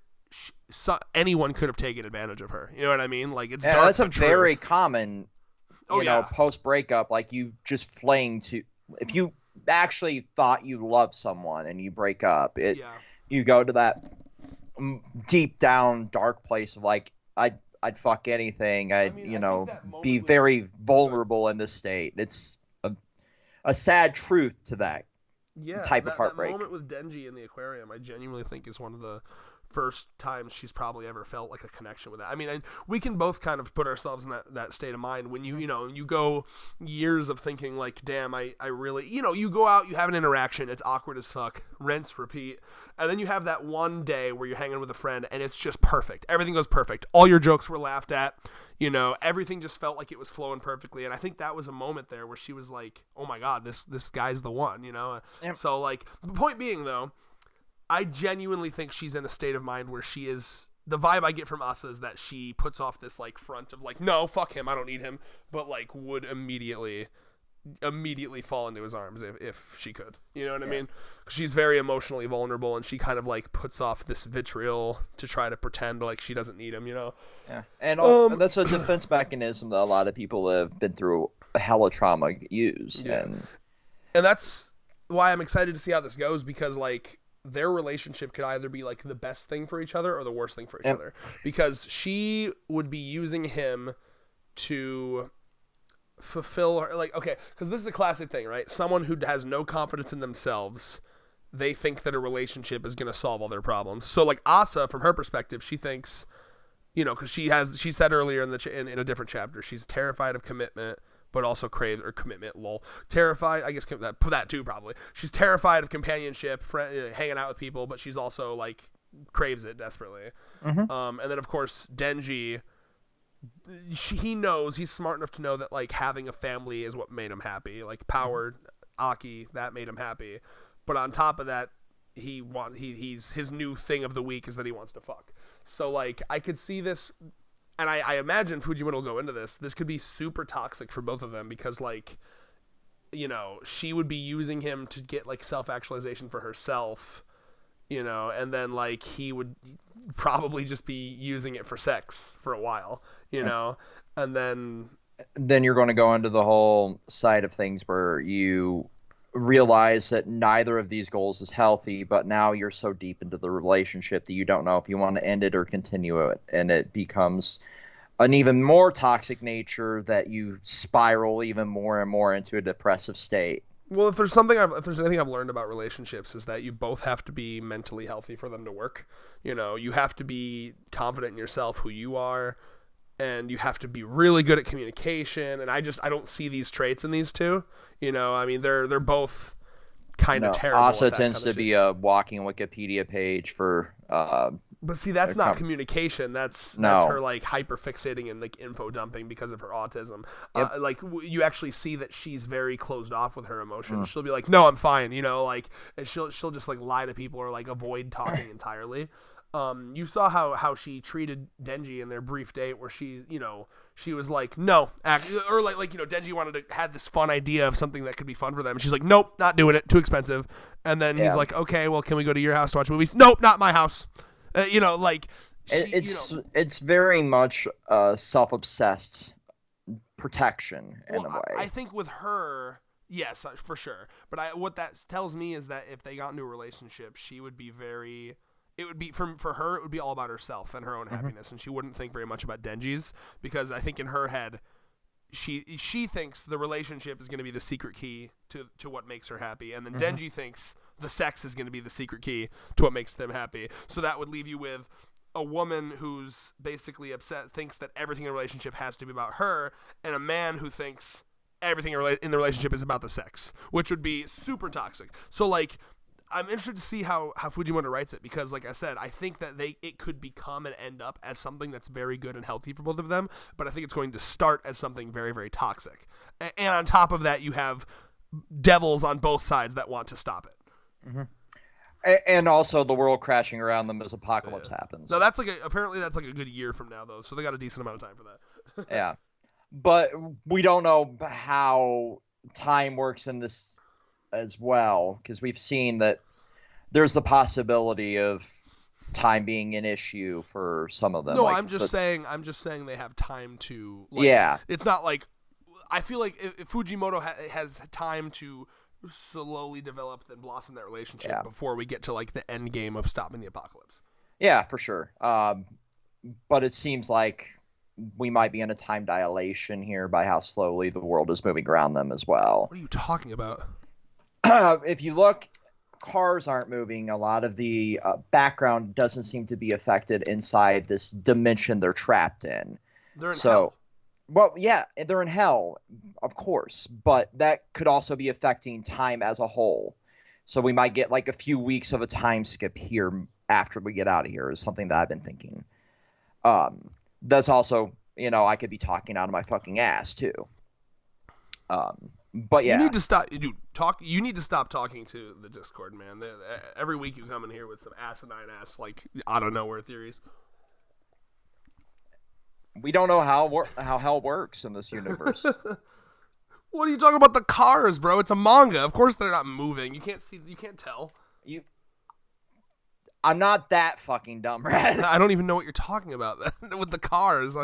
anyone could have taken advantage of her. You know what I mean? Like, it's dark, that's a but true. very common. You know, post breakup, like, you just fling to, if you actually thought you loved someone and you break up, you go to that deep down dark place of like, I'd fuck anything. You know, be very vulnerable in this state. It's a sad truth to that type of heartbreak. That moment with Denji in the aquarium, I genuinely think is one of the first times she's probably ever felt like a connection with that. I mean, we can both kind of put ourselves in that state of mind when you know, you go years of thinking like, damn, I really, you know, you go out, you have an interaction, it's awkward as fuck, rinse, repeat, and then you have that one day where you're hanging with a friend and it's just perfect. Everything goes perfect. All your jokes were laughed at, you know, everything just felt like it was flowing perfectly. And I think that was a moment there where she was like, oh my God, this guy's the one, you know? Yep. So like, the point being though, I genuinely think she's in a state of mind where she is, the vibe I get from Asa is that she puts off this like front of like, no, fuck him, I don't need him, but like would immediately immediately fall into his arms if she could. You know what I mean? She's very emotionally vulnerable, and she kind of like puts off this vitriol to try to pretend like she doesn't need him, you know? Yeah, and that's a defense mechanism that a lot of people have been through hella trauma use. Yeah. And that's why I'm excited to see how this goes, because like their relationship could either be like the best thing for each other or the worst thing for each other, because she would be using him to fulfill her, like, okay, because this is a classic thing, right? Someone who has no confidence in themselves, they think that a relationship is going to solve all their problems. So like Asa, from her perspective, she thinks, you know, because she said earlier in a different chapter, she's terrified of commitment, but also craves, or commitment, lol. Terrified, I guess that too, probably. She's terrified of companionship, hanging out with people, but she's also, like, craves it desperately. Mm-hmm. And then, of course, Denji, he knows, he's smart enough to know that, like, having a family is what made him happy. Like, power, Aki, that made him happy. But on top of that, he's his new thing of the week is that he wants to fuck. So, like, I could see this... And I imagine Fujimoto will go into this. This could be super toxic for both of them, because, like, you know, she would be using him to get, like, self-actualization for herself, you know, and then, like, he would probably just be using it for sex for a while, you know, and then you're going to go into the whole side of things where you realize that neither of these goals is healthy, but now you're so deep into the relationship that you don't know if you want to end it or continue it, and it becomes an even more toxic nature that you spiral even more and more into a depressive state. Well, if there's anything I've learned about relationships, is that you both have to be mentally healthy for them to work. You know, you have to be confident in yourself, who you are, and you have to be really good at communication. And I don't see these traits in these two. You know, I mean, they're both kind of terrible. Asa tends to be a walking Wikipedia page for. But see, that's not communication. That's her, like, hyper fixating and, like, info dumping because of her autism. Yep. Like, you actually see that she's very closed off with her emotions. She'll be like, "No, I'm fine," you know, like, and she'll just, like, lie to people or, like, avoid talking entirely. You saw how she treated Denji in their brief date, where she was like, no, or like, you know, Denji had this fun idea of something that could be fun for them. And she's like, nope, not doing it, too expensive. And then he's like, okay, well, can we go to your house to watch movies? Nope, not my house. You know, like, it's very much self-obsessed protection in a way. I think with her, yes, for sure. But what that tells me is that if they got into a relationship, she would be very... It would be for her. It would be all about herself and her own happiness, and she wouldn't think very much about Denji's, because I think in her head, she thinks the relationship is going to be the secret key to what makes her happy, and then Denji thinks the sex is going to be the secret key to what makes them happy. So that would leave you with a woman who's basically upset, thinks that everything in a relationship has to be about her, and a man who thinks everything in the relationship is about the sex, which would be super toxic. So, like, I'm interested to see how Fujimoto writes it, because, like I said, I think that it could become and end up as something that's very good and healthy for both of them, but I think it's going to start as something very, very toxic. And on top of that, you have devils on both sides that want to stop it. Mm-hmm. And also the world crashing around them as apocalypse happens. So that's apparently that's like a good year from now, though, so they got a decent amount of time for that. Yeah. But we don't know how time works in this as well, because we've seen that there's the possibility of time being an issue for some of them. No, like, I'm just saying they have time to, like, yeah. It's not like, I feel like if Fujimoto has time to slowly develop and blossom that relationship before we get to, like, the end game of stopping the apocalypse. Yeah, for sure. But it seems like we might be in a time dilation here by how slowly the world is moving around them as well. What are you talking about? If you look, cars aren't moving. A lot of the background doesn't seem to be affected inside this dimension they're trapped in. They're in hell. Well, yeah, they're in hell, of course, but that could also be affecting time as a whole. So we might get like a few weeks of a time skip here after we get out of here is something that I've been thinking. That's also, you know, I could be talking out of my fucking ass too. But yeah, you need to stop, dude. You need to stop talking to the Discord, man. Every week you come in here with some asinine ass, like, out of nowhere theories. We don't know how hell works in this universe. What are you talking about the cars, bro? It's a manga. Of course they're not moving. You can't tell. I'm not that fucking dumb, Red. I don't even know what you're talking about with the cars.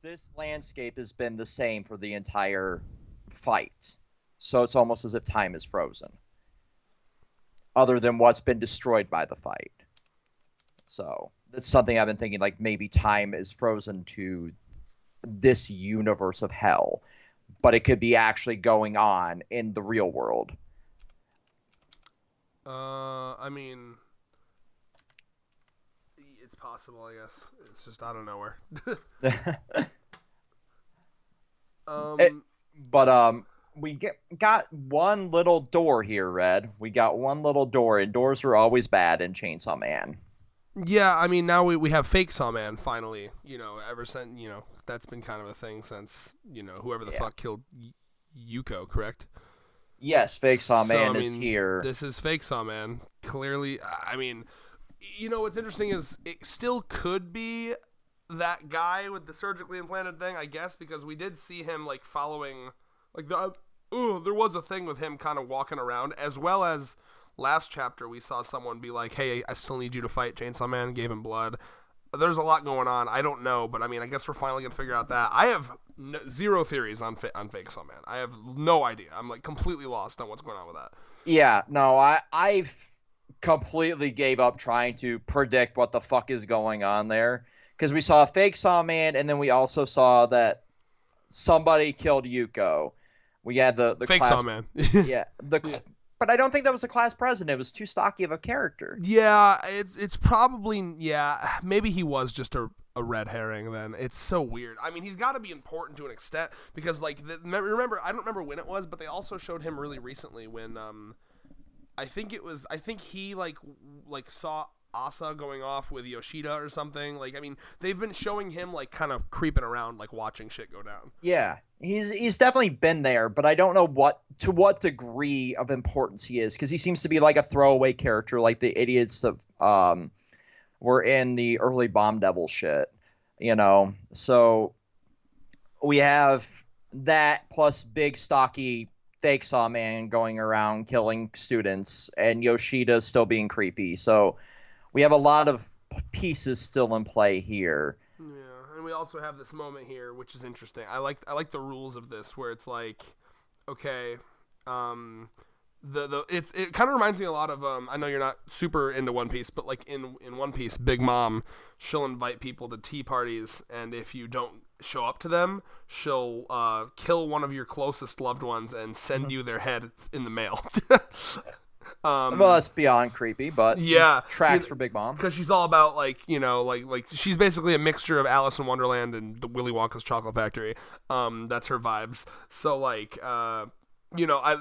This landscape has been the same for the entire fight. So it's almost as if time is frozen. Other than what's been destroyed by the fight. So that's something I've been thinking, like maybe time is frozen to this universe of hell. But it could be actually going on in the real world. I mean, it's possible, I guess. It's just out of nowhere. We got one little door here, Red. We got one little door, and doors are always bad in Chainsaw Man. Yeah, I mean, now we have Fake Sawman, finally. Ever since, that's been kind of a thing since, whoever the fuck killed Yuko, correct? Yes, Fake Sawman is here. This is Fake Sawman. Clearly, I mean, what's interesting is it still could be that guy with the surgically implanted thing, I guess, because we did see him, like, following, like, there was a thing with him kind of walking around, as well as last chapter we saw someone be like, hey, I still need you to fight Chainsaw Man, gave him blood. There's a lot going on. I don't know, but I mean, I guess we're finally gonna figure out that. I have zero theories on Fake Sawman. I have no idea. I'm like completely lost on what's going on with that. Yeah, no, I've completely gave up trying to predict what the fuck is going on there, because we saw Fake Sawman, and then we also saw that somebody killed Yuko. We had the Fake class, Sawman. yeah, but I don't think that was the class president. It was too stocky of a character. Yeah, it's probably, maybe he was just a red herring then. It's so weird. I mean, he's got to be important to an extent because, like, remember, I don't remember when it was, but they also showed him really recently when, I think he, like saw Asa going off with Yoshida or something. Like, I mean, they've been showing him, like, kind of creeping around, like, watching shit go down. Yeah, he's definitely been there, but I don't know to what degree of importance he is, because he seems to be like a throwaway character, like the idiots of were in the early Bomb Devil shit, So we have that plus big stocky Fake Sawman going around killing students, and Yoshida still being creepy. So we have a lot of pieces still in play here. Yeah, and we also have this moment here, which is interesting. I like the rules of this, where it's like, okay, it kind of reminds me a lot of I know you're not super into One Piece, but like in One Piece, Big Mom, she'll invite people to tea parties, and if you don't show up to them, she'll kill one of your closest loved ones and send you their head in the mail. Well, that's beyond creepy, but yeah, tracks for Big Mom, because she's all about like she's basically a mixture of Alice in Wonderland and the Willy Wonka's Chocolate Factory. That's her vibes. So like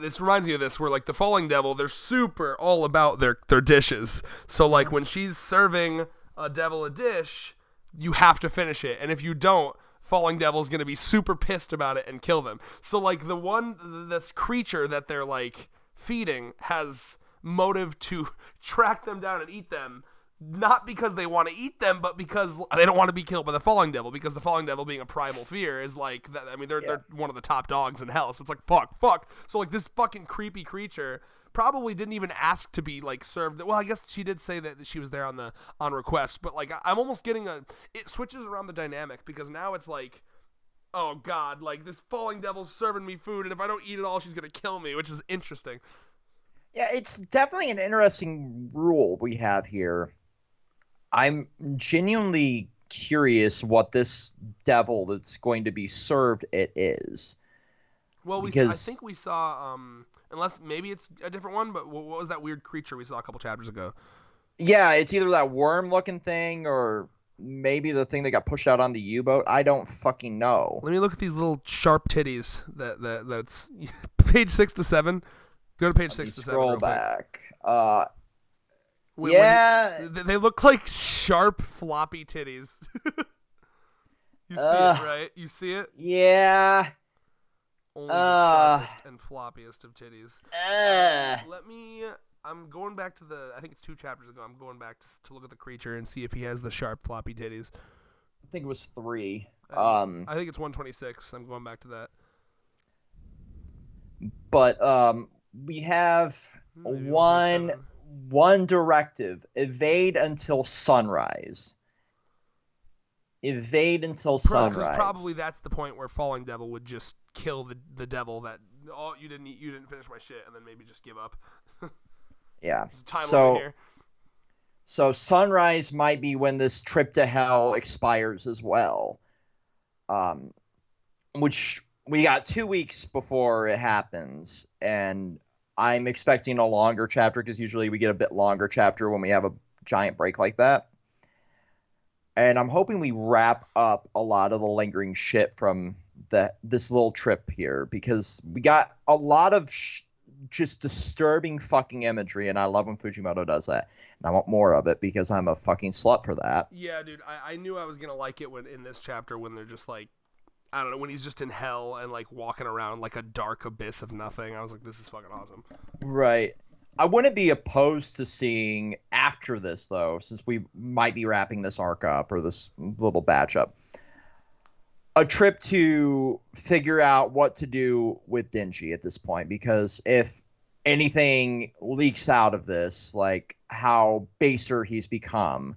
this reminds me of this, where like the Falling Devil, they're super all about their dishes. So like when she's serving a devil a dish, you have to finish it, and if you don't, Falling Devil's gonna be super pissed about it and kill them. So like this creature that they're like feeding has motive to track them down and eat them, not because they want to eat them, but because they don't want to be killed by the Falling Devil, because the Falling Devil, being a primal fear, is like that. I mean, they're one of the top dogs in hell, so it's like fuck. So like this fucking creepy creature probably didn't even ask to be like served. Well, I guess she did say that she was there on request, but like I'm almost getting it switches around the dynamic, because now it's like, oh god, like this Falling Devil's serving me food, and if I don't eat it all, she's gonna kill me, which is interesting. Yeah, it's definitely an interesting rule we have here. I'm genuinely curious what this devil that's going to be served it is. Well, I think we saw, unless maybe it's a different one, but what was that weird creature we saw a couple chapters ago? Yeah, it's either that worm-looking thing or maybe the thing that got pushed out on the U-boat. I don't fucking know. Let me look at these little sharp titties. That's page 6 to 7. Go to page 6 to 7. Scroll back. They look like sharp, floppy titties. You see it, right? You see it? Yeah. Only the sharpest and floppiest of titties. I'm going back to I think it's 2 chapters ago. I'm going back to look at the creature and see if he has the sharp, floppy titties. I think it was 3. I think it's 126. I'm going back to that. But we have Maybe 1.7. one directive: evade until sunrise. Evade until sunrise. Because probably that's the point where Falling Devil would just kill the devil that you didn't finish my shit, and then maybe just give up. Yeah. There's a time limit here. So sunrise might be when this trip to hell expires as well. Which we got 2 weeks before it happens, and I'm expecting a longer chapter because usually we get a bit longer chapter when we have a giant break like that. And I'm hoping we wrap up a lot of the lingering shit from this little trip here, because we got a lot of just disturbing fucking imagery, and I love when Fujimoto does that. And I want more of it because I'm a fucking slut for that. Yeah, dude, I knew I was gonna like it when in this chapter when they're just like, I don't know, when he's just in hell and like walking around like a dark abyss of nothing. I was like, this is fucking awesome. Right. I wouldn't be opposed to seeing after this, though, since we might be wrapping this arc up or this little batch up, a trip to figure out what to do with Denji at this point. Because if anything leaks out of this, like how baser he's become,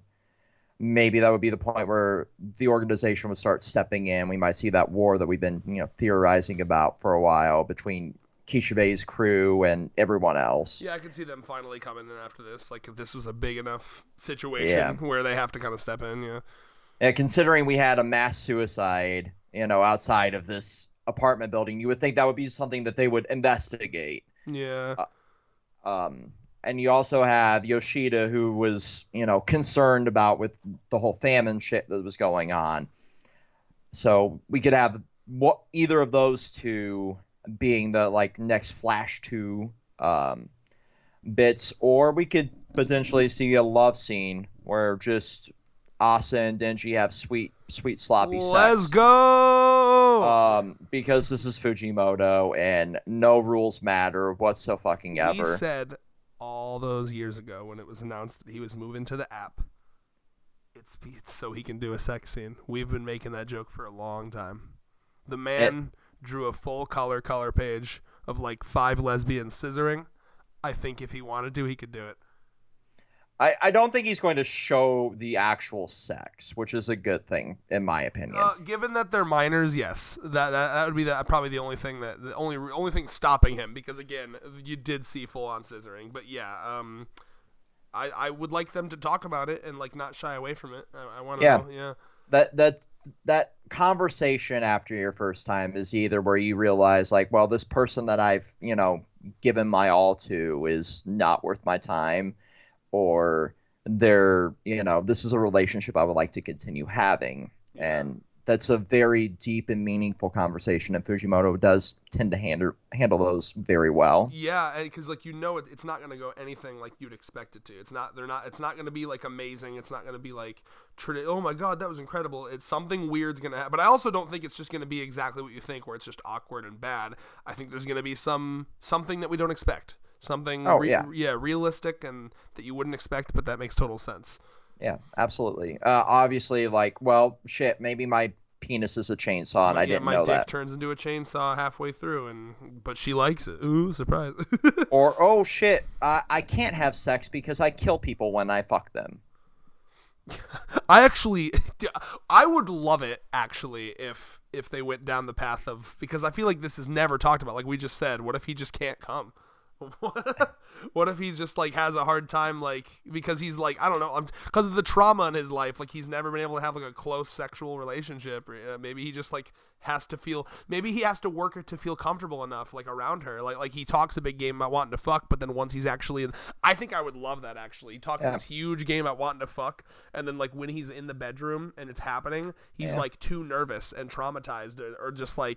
maybe that would be the point where the organization would start stepping in. We might see that war that we've been, theorizing about for a while between Kishibe's crew and everyone else. Yeah, I can see them finally coming in after this. Like, if this was a big enough situation where they have to kind of step in, yeah. Yeah, considering we had a mass suicide, outside of this apartment building, you would think that would be something that they would investigate. Yeah. And you also have Yoshida, who was, concerned about with the whole famine shit that was going on. So we could have either of those two being the next Flash 2 bits, or we could potentially see a love scene where just Asa and Denji have sweet sloppy sex. Let's go. Because this is Fujimoto and no rules matter whatsoever. He said all those years ago when it was announced that he was moving to the app, it's so he can do a sex scene. We've been making that joke for a long time. The man drew a full color page of 5 lesbians scissoring. I think if he wanted to, he could do it. I don't think he's going to show the actual sex, which is a good thing in my opinion. Given that they're minors, yes, that would be probably the only thing the only thing stopping him, because again, you did see full on scissoring. But yeah, I would like them to talk about it and not shy away from it. I want to know, yeah. That conversation after your first time is either where you realize well, this person that I've given my all to is not worth my time, or this is a relationship I would like to continue having. And that's a very deep and meaningful conversation, and Fujimoto does tend to handle those very well. Yeah, because it's not going to go anything like you'd expect it to. It's not going to be amazing. It's not going to be oh my god, that was incredible. It's something weird's going to happen. But I also don't think it's just going to be exactly what you think, where it's just awkward and bad. I think there's going to be something that we don't expect. Something realistic and that you wouldn't expect, but that makes total sense. Yeah, absolutely. Obviously, well, shit, maybe my penis is a chainsaw and I didn't know that. My dick turns into a chainsaw halfway through, but she likes it. Ooh, surprise. Or, oh shit, I can't have sex because I kill people when I fuck them. I would love it, actually, if they went down the path of, because I feel like this is never talked about. Like we just said, what if he just can't come? What if he's just has a hard time because he's I don't know, because of the trauma in his life, he's never been able to have a close sexual relationship, or maybe he just has to feel, maybe he has to work to feel comfortable enough around her, he talks a big game about wanting to fuck, but then once he's actually in, I think I would love that, actually. He talks this huge game about wanting to fuck, and then when he's in the bedroom and it's happening, he's too nervous and traumatized, or just I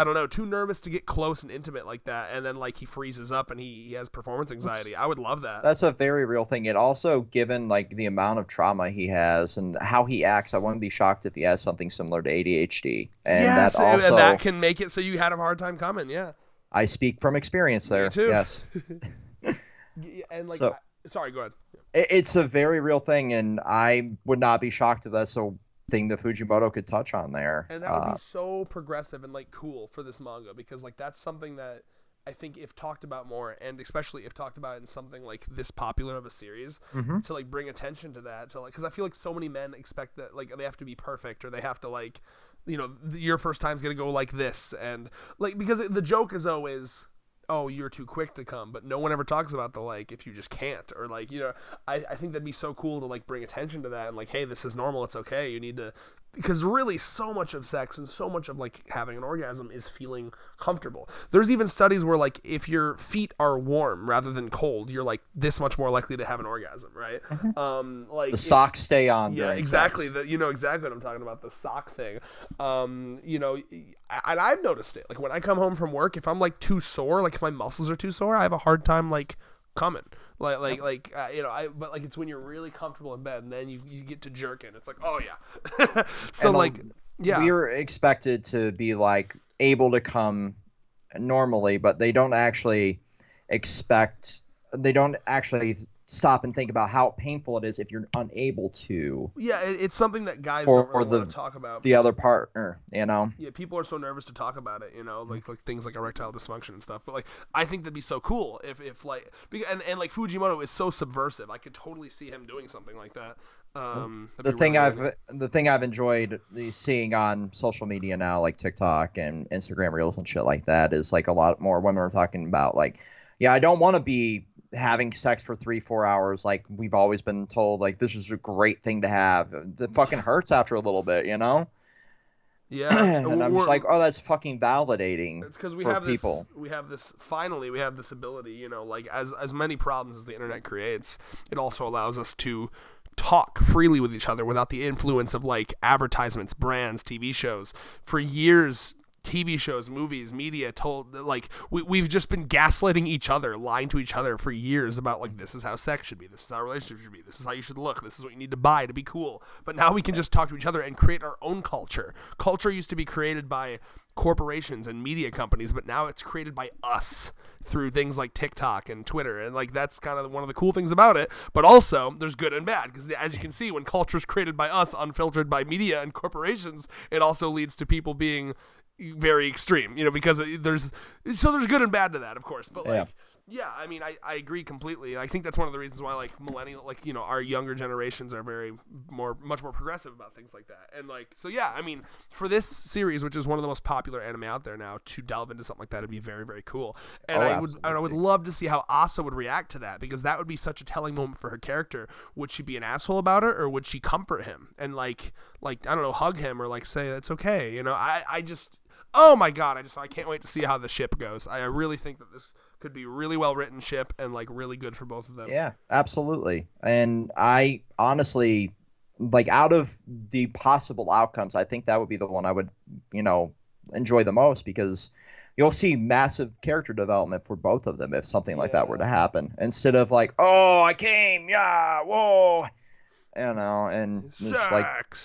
don't know, too nervous to get close and intimate like that, and then he freezes up and he has performance anxiety. I would love that. That's a very real thing. And also, given the amount of trauma he has and how he acts, I wouldn't be shocked if he has something similar to ADHD. And yes, that also, and that can make it so you had a hard time coming. Yeah, I speak from experience there. Me too. Yes. And sorry, go ahead. It's a very real thing, and I would not be shocked if that's a thing that Fujimoto could touch on there. And that would be so progressive and cool for this manga, because that's something that I think if talked about more, and especially if talked about in something like this popular of a series, to like bring attention to that, to like, because I feel like so many men expect that like they have to be perfect, or they have to like, you know, your first time's gonna go like this, and like, because the joke is always, oh, you're too quick to come, but no one ever talks about the like, if you just can't, or like, you know, I think that'd be so cool to like bring attention to that, and like, hey, this is normal, it's okay, you need to, because really so much of sex and so much of like having an orgasm is feeling comfortable. There's even studies where like if your feet are warm rather than cold, you're like this much more likely to have an orgasm, right? Like the socks stay on. Yeah, during exactly. sex. You know exactly what I'm talking about, the sock thing. You know, and I've noticed it. Like when I come home from work, if I'm like too sore, like if my muscles are too sore, I have a hard time like coming. You know, but like it's when you're really comfortable in bed, and then you get to jerking. It's like, oh yeah. So And, like, yeah, we're expected to be like able to come normally, but they don't actually stop and think about how painful it is if you're unable to yeah, it's something that guys for don't really the want to talk about. the other partner, you know. Yeah, people are so nervous to talk about it, you know, like things like erectile dysfunction and stuff. But like, I think that'd be so cool if like, and like Fujimoto is so subversive. I could totally see him doing something like that. The thing I've enjoyed seeing on social media now, like TikTok and Instagram Reels and shit like that, is like a lot more women are talking about like, yeah, I don't want to be having sex for 3-4 hours like we've always been told. Like, this is a great thing to have. It fucking hurts after a little bit, you know. Yeah, And I'm just like, oh, that's fucking validating. It's because for people. we have this ability, you know, like as many problems as the internet creates, it also allows us to talk freely with each other without the influence of like advertisements, brands, TV shows. For years, TV shows, movies, media told like we've just been gaslighting each other, lying to each other for years about like, this is how sex should be, this is how a relationship should be, this is how you should look, this is what you need to buy to be cool. But now we can just talk to each other and create our own culture. Culture used to be created by corporations and media companies, but now it's created by us through things like TikTok and Twitter, and like that's kind of one of the cool things about it. But also there's good and bad, because as you can see, when culture is created by us, unfiltered by media and corporations, it also leads to people being very extreme, you know, because there's good and bad to that, of course. But like, yeah, I mean, I agree completely. I think that's one of the reasons why like millennial, like, you know, our younger generations are much more progressive about things like that. And like, so yeah, I mean, for this series, which is one of the most popular anime out there now, to delve into something like that would be very, very cool. And I would love to see how Asa would react to that, because that would be such a telling moment for her character. Would she be an asshole about it, or would she comfort him and like I don't know, hug him, or like say it's okay, you know? I just, oh my god, I can't wait to see how the ship goes. I really think that this could be really well written ship, and like really good for both of them. Yeah, absolutely. And I honestly, like, out of the possible outcomes, I think that would be the one I would, you know, enjoy the most, because you'll see massive character development for both of them if something like that were to happen, instead of like, oh, I came, yeah, whoa, you know, and just like,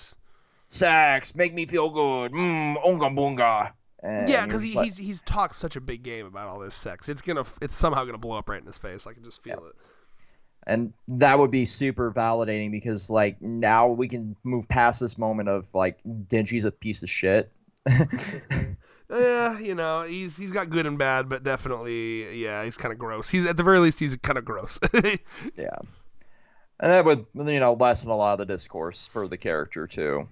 sex, make me feel good, unga bunga. And yeah, because he's talked such a big game about all this sex. It's somehow gonna blow up right in his face. I can just feel it. And that would be super validating, because like now we can move past this moment of like, Denji's a piece of shit. Yeah, you know, he's got good and bad, but definitely, yeah, he's kind of gross. He's at the very least, he's kind of gross. Yeah, and that would, you know, lessen a lot of the discourse for the character too.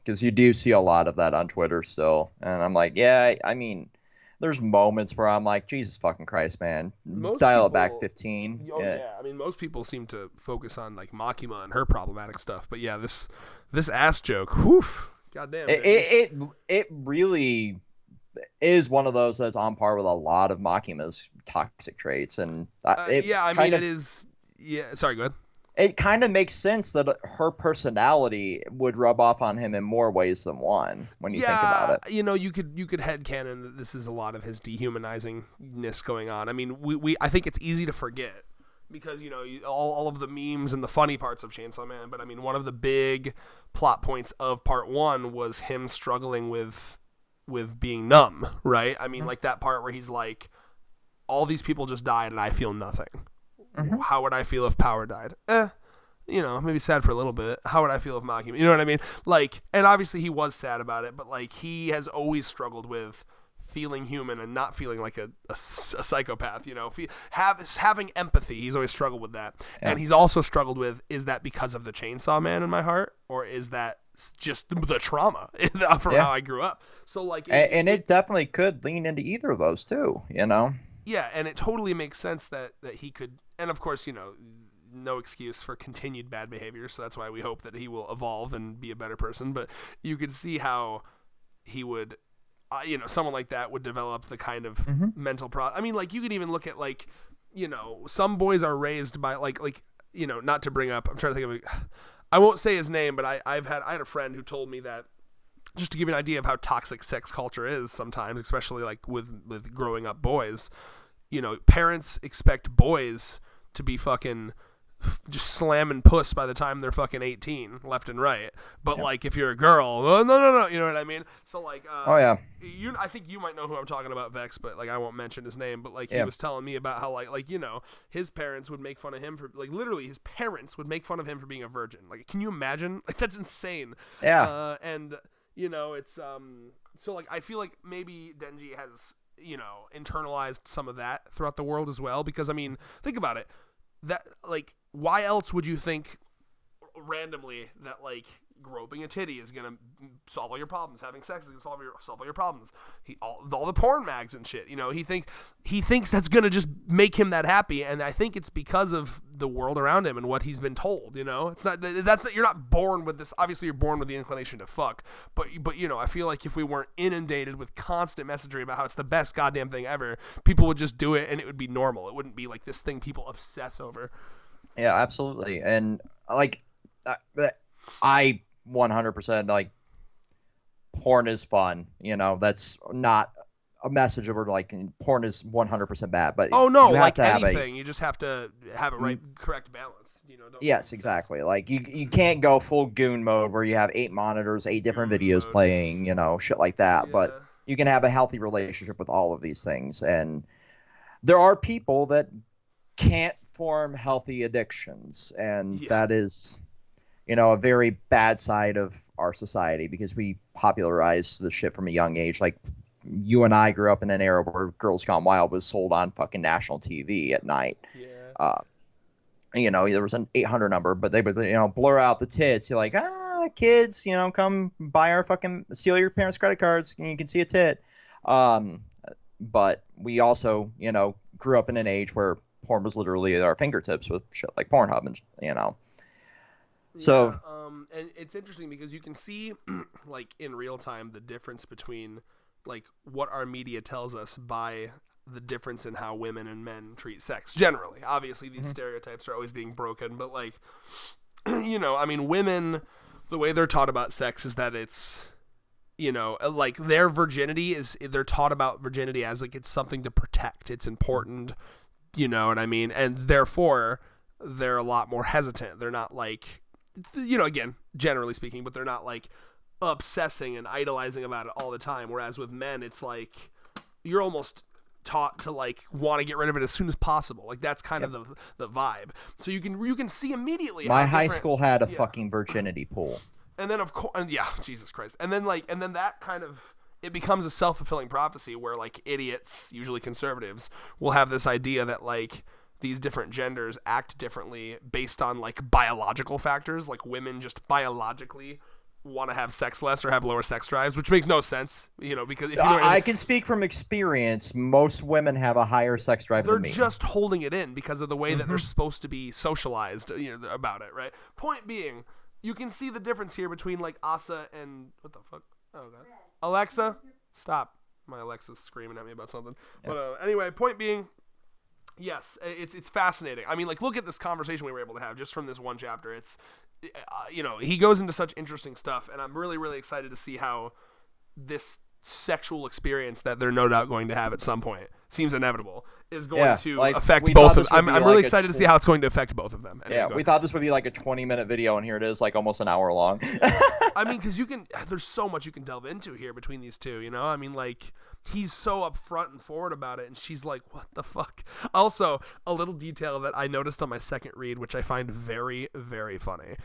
Because you do see a lot of that on Twitter still, and I'm like, yeah, I mean, there's moments where I'm like, Jesus fucking Christ, man, dial it back 15. Oh yeah, I mean, most people seem to focus on like Makima and her problematic stuff, but yeah, this ass joke, whew, goddamn. It really is one of those that's on par with a lot of Makima's toxic traits, and it is. Yeah, sorry, go ahead. It kind of makes sense that her personality would rub off on him in more ways than one when you think about it. You know, you could headcanon that this is a lot of his dehumanizing-ness going on. I mean, I think it's easy to forget, because, you know, all of the memes and the funny parts of Chainsaw Man, but I mean, one of the big plot points of part 1 was him struggling with being numb, right? I mean, like that part where he's like, all these people just died and I feel nothing. Mm-hmm. How would I feel if Power died? You know, maybe sad for a little bit. How would I feel if Makima? You know what I mean? Like, and obviously he was sad about it, but like he has always struggled with feeling human and not feeling like a psychopath, you know, having empathy. He's always struggled with that. Yeah. And he's also struggled with, is that because of the Chainsaw Man in my heart, or is that just the trauma from how I grew up? So like, it definitely could lean into either of those too, you know? Yeah, and it totally makes sense that he could, and of course, you know, no excuse for continued bad behavior, so that's why we hope that he will evolve and be a better person. But you could see how he would, you know, someone like that would develop the kind of mental I mean, like, you could even look at, like, you know, some boys are raised by, like, you know, not to bring up, I'm trying to think of I won't say his name, but I had a friend who told me that, just to give you an idea of how toxic sex culture is sometimes, especially, like, with growing up boys, you know, parents expect boys to be fucking just slamming puss by the time they're fucking 18, left and right. But like, if you're a girl, oh, no, you know what I mean? So like, I think you might know who I'm talking about, Vex, but like, I won't mention his name. But like, he was telling me about how like you know, his parents would make fun of him for, like, literally his parents would make fun of him for being a virgin. Like, can you imagine? Like, that's insane. Yeah. And you know, it's so like, I feel like maybe Denji has, you know, internalized some of that throughout the world as well. Because I mean, think about it. That, like, why else would you think randomly that, like, groping a titty is gonna solve all your problems, having sex is gonna solve all your problems? All the porn mags and shit, you know, he thinks that's gonna just make him that happy, and I think it's because of the world around him and what he's been told. You know, it's not you're not born with this. Obviously, you're born with the inclination to fuck, but you know, I feel like if we weren't inundated with constant messaging about how it's the best goddamn thing ever, people would just do it and it would be normal. It wouldn't be like this thing people obsess over. Yeah, absolutely. And like, I 100% like, porn is fun. You know, that's not a message of like porn is 100% bad. But oh no, you have like to have anything, you just have to have a correct balance. You know. Yes, exactly. Like you can't go full goon mode where you have 8 monitors, 8 different videos playing. You know, shit like that. Yeah. But you can have a healthy relationship with all of these things. And there are people that can't form healthy addictions, and that is, you know, a very bad side of our society, because we popularized the shit from a young age. Like, you and I grew up in an era where Girls Gone Wild was sold on fucking national TV at night. You know, there was an 800 number, but they would, you know, blur out the tits. You're like, kids, you know, come buy our fucking, steal your parents' credit cards and you can see a tit. But we also, you know, grew up in an age where porn was literally at our fingertips with shit like Pornhub, and you know. So and it's interesting because you can see like in real time the difference between like what our media tells us by the difference in how women and men treat sex generally. Obviously these stereotypes are always being broken, but like, you know, I mean, women, the way they're taught about sex is that it's, you know, like their virginity is, they're taught about virginity as like it's something to protect, it's important, you know what I mean? And therefore they're a lot more hesitant. They're not like, you know, again, generally speaking, but they're not like obsessing and idolizing about it all the time. Whereas with men, it's like you're almost taught to like want to get rid of it as soon as possible. Like that's kind of the vibe. So you can see immediately. My high school had a fucking virginity pool. And then of course, Jesus Christ. And then that kind of, it becomes a self-fulfilling prophecy where like idiots, usually conservatives, will have this idea that like these different genders act differently based on like biological factors. Like women just biologically want to have sex less or have lower sex drives, which makes no sense, you know, because if you know what I mean, I can speak from experience. Most women have a higher sex drive than me. They're just holding it in because of the way that they're supposed to be socialized, you know, about it, right? Point being, you can see the difference here between like Asa and what the fuck? Oh god, Alexa, stop! My Alexa's screaming at me about something. Yeah. But anyway, point being, yes, it's fascinating. I mean, like, look at this conversation we were able to have just from this one chapter. It's you know, he goes into such interesting stuff, and I'm really, really excited to see how this sexual experience that they're no doubt going to have at some point, seems inevitable, is going to affect both of them. I'm really excited to see how it's going to affect both of them. Anyway, we thought this would be like a 20-minute video, and here it is, like almost an hour long. I mean, because there's so much you can delve into here between these two, you know? I mean, like, he's so upfront and forward about it, and she's like, what the fuck? Also, a little detail that I noticed on my second read, which I find very, very funny.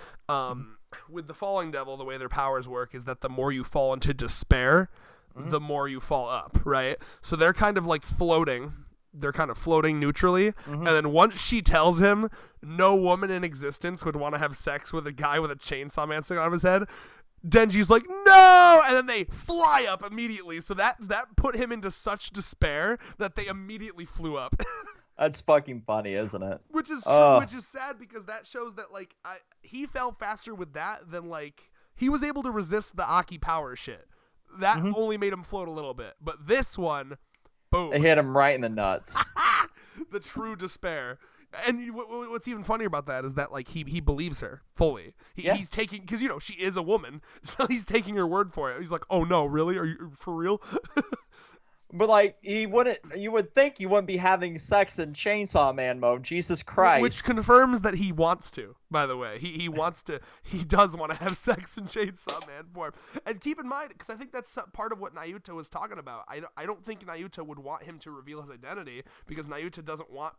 With the Falling Devil, the way their powers work is that the more you fall into despair, the more you fall up, right? So they're kind of like floating. They're kind of floating neutrally. And then once she tells him no woman in existence would want to have sex with a guy with a chainsaw man sitting on his head, Denji's like, no! And then they fly up immediately. So that put him into such despair that they immediately flew up. That's fucking funny, isn't it? Which is true, which is sad because that shows that, like, he fell faster with that than, like, he was able to resist the Aki power shit. That only made him float a little bit. But this one, boom. It hit him right in the nuts. The true despair. And what's even funnier about that is that, like, he believes her fully. He's taking, because, you know, she is a woman, so he's taking her word for it. He's like, oh no, really? Are you for real? But, like, you would think you wouldn't be having sex in Chainsaw Man mode. Jesus Christ. Which confirms that he wants to, by the way. He does want to have sex in Chainsaw Man form. And keep in mind, because I think that's part of what Naruto was talking about. I don't think Naruto would want him to reveal his identity, because Naruto doesn't want,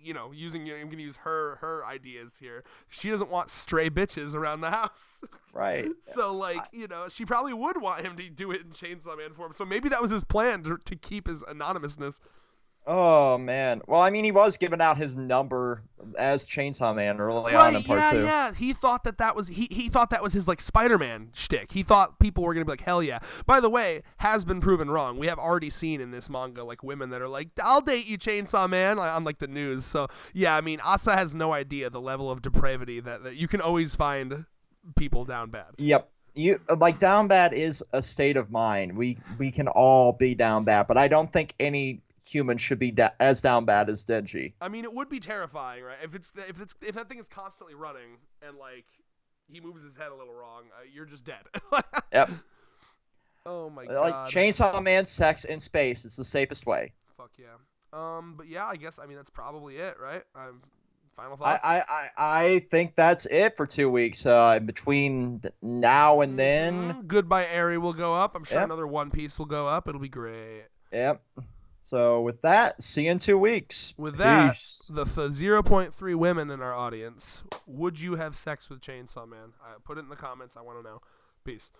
you know, I'm going to use her ideas here. She doesn't want stray bitches around the house. Right. So, like, you know, she probably would want him to do it in Chainsaw Man form. So maybe that was his plan to keep his anonymousness. Oh, man. Well, I mean, he was giving out his number as Chainsaw Man early on in part 2. Yeah. He thought that was he thought that was his, like, Spider-Man shtick. He thought people were gonna be like, hell yeah. By the way, has been proven wrong. We have already seen in this manga, like, women that are like, I'll date you, Chainsaw Man, on, like, the news. So yeah, I mean, Asa has no idea the level of depravity that you can always find people down bad. Yep. Like, down bad is a state of mind. We can all be down bad, but I don't think any human should be as down bad as Denji. I mean, it would be terrifying, right? If that thing is constantly running and, like, he moves his head a little wrong, you're just dead. Yep. Oh my god. Like, Chainsaw Man sex in space. It's the safest way. Fuck yeah. But yeah, I guess, I mean, that's probably it, right? Final thoughts? I think that's it for 2 weeks. Between now and then. Goodbye Eri will go up. I'm sure Yep. another One Piece will go up. It'll be great. Yep. So with that, see you in 2 weeks. With that, Peace. the 0.3 women in our audience, would you have sex with Chainsaw Man? Put it in the comments. I want to know. Peace.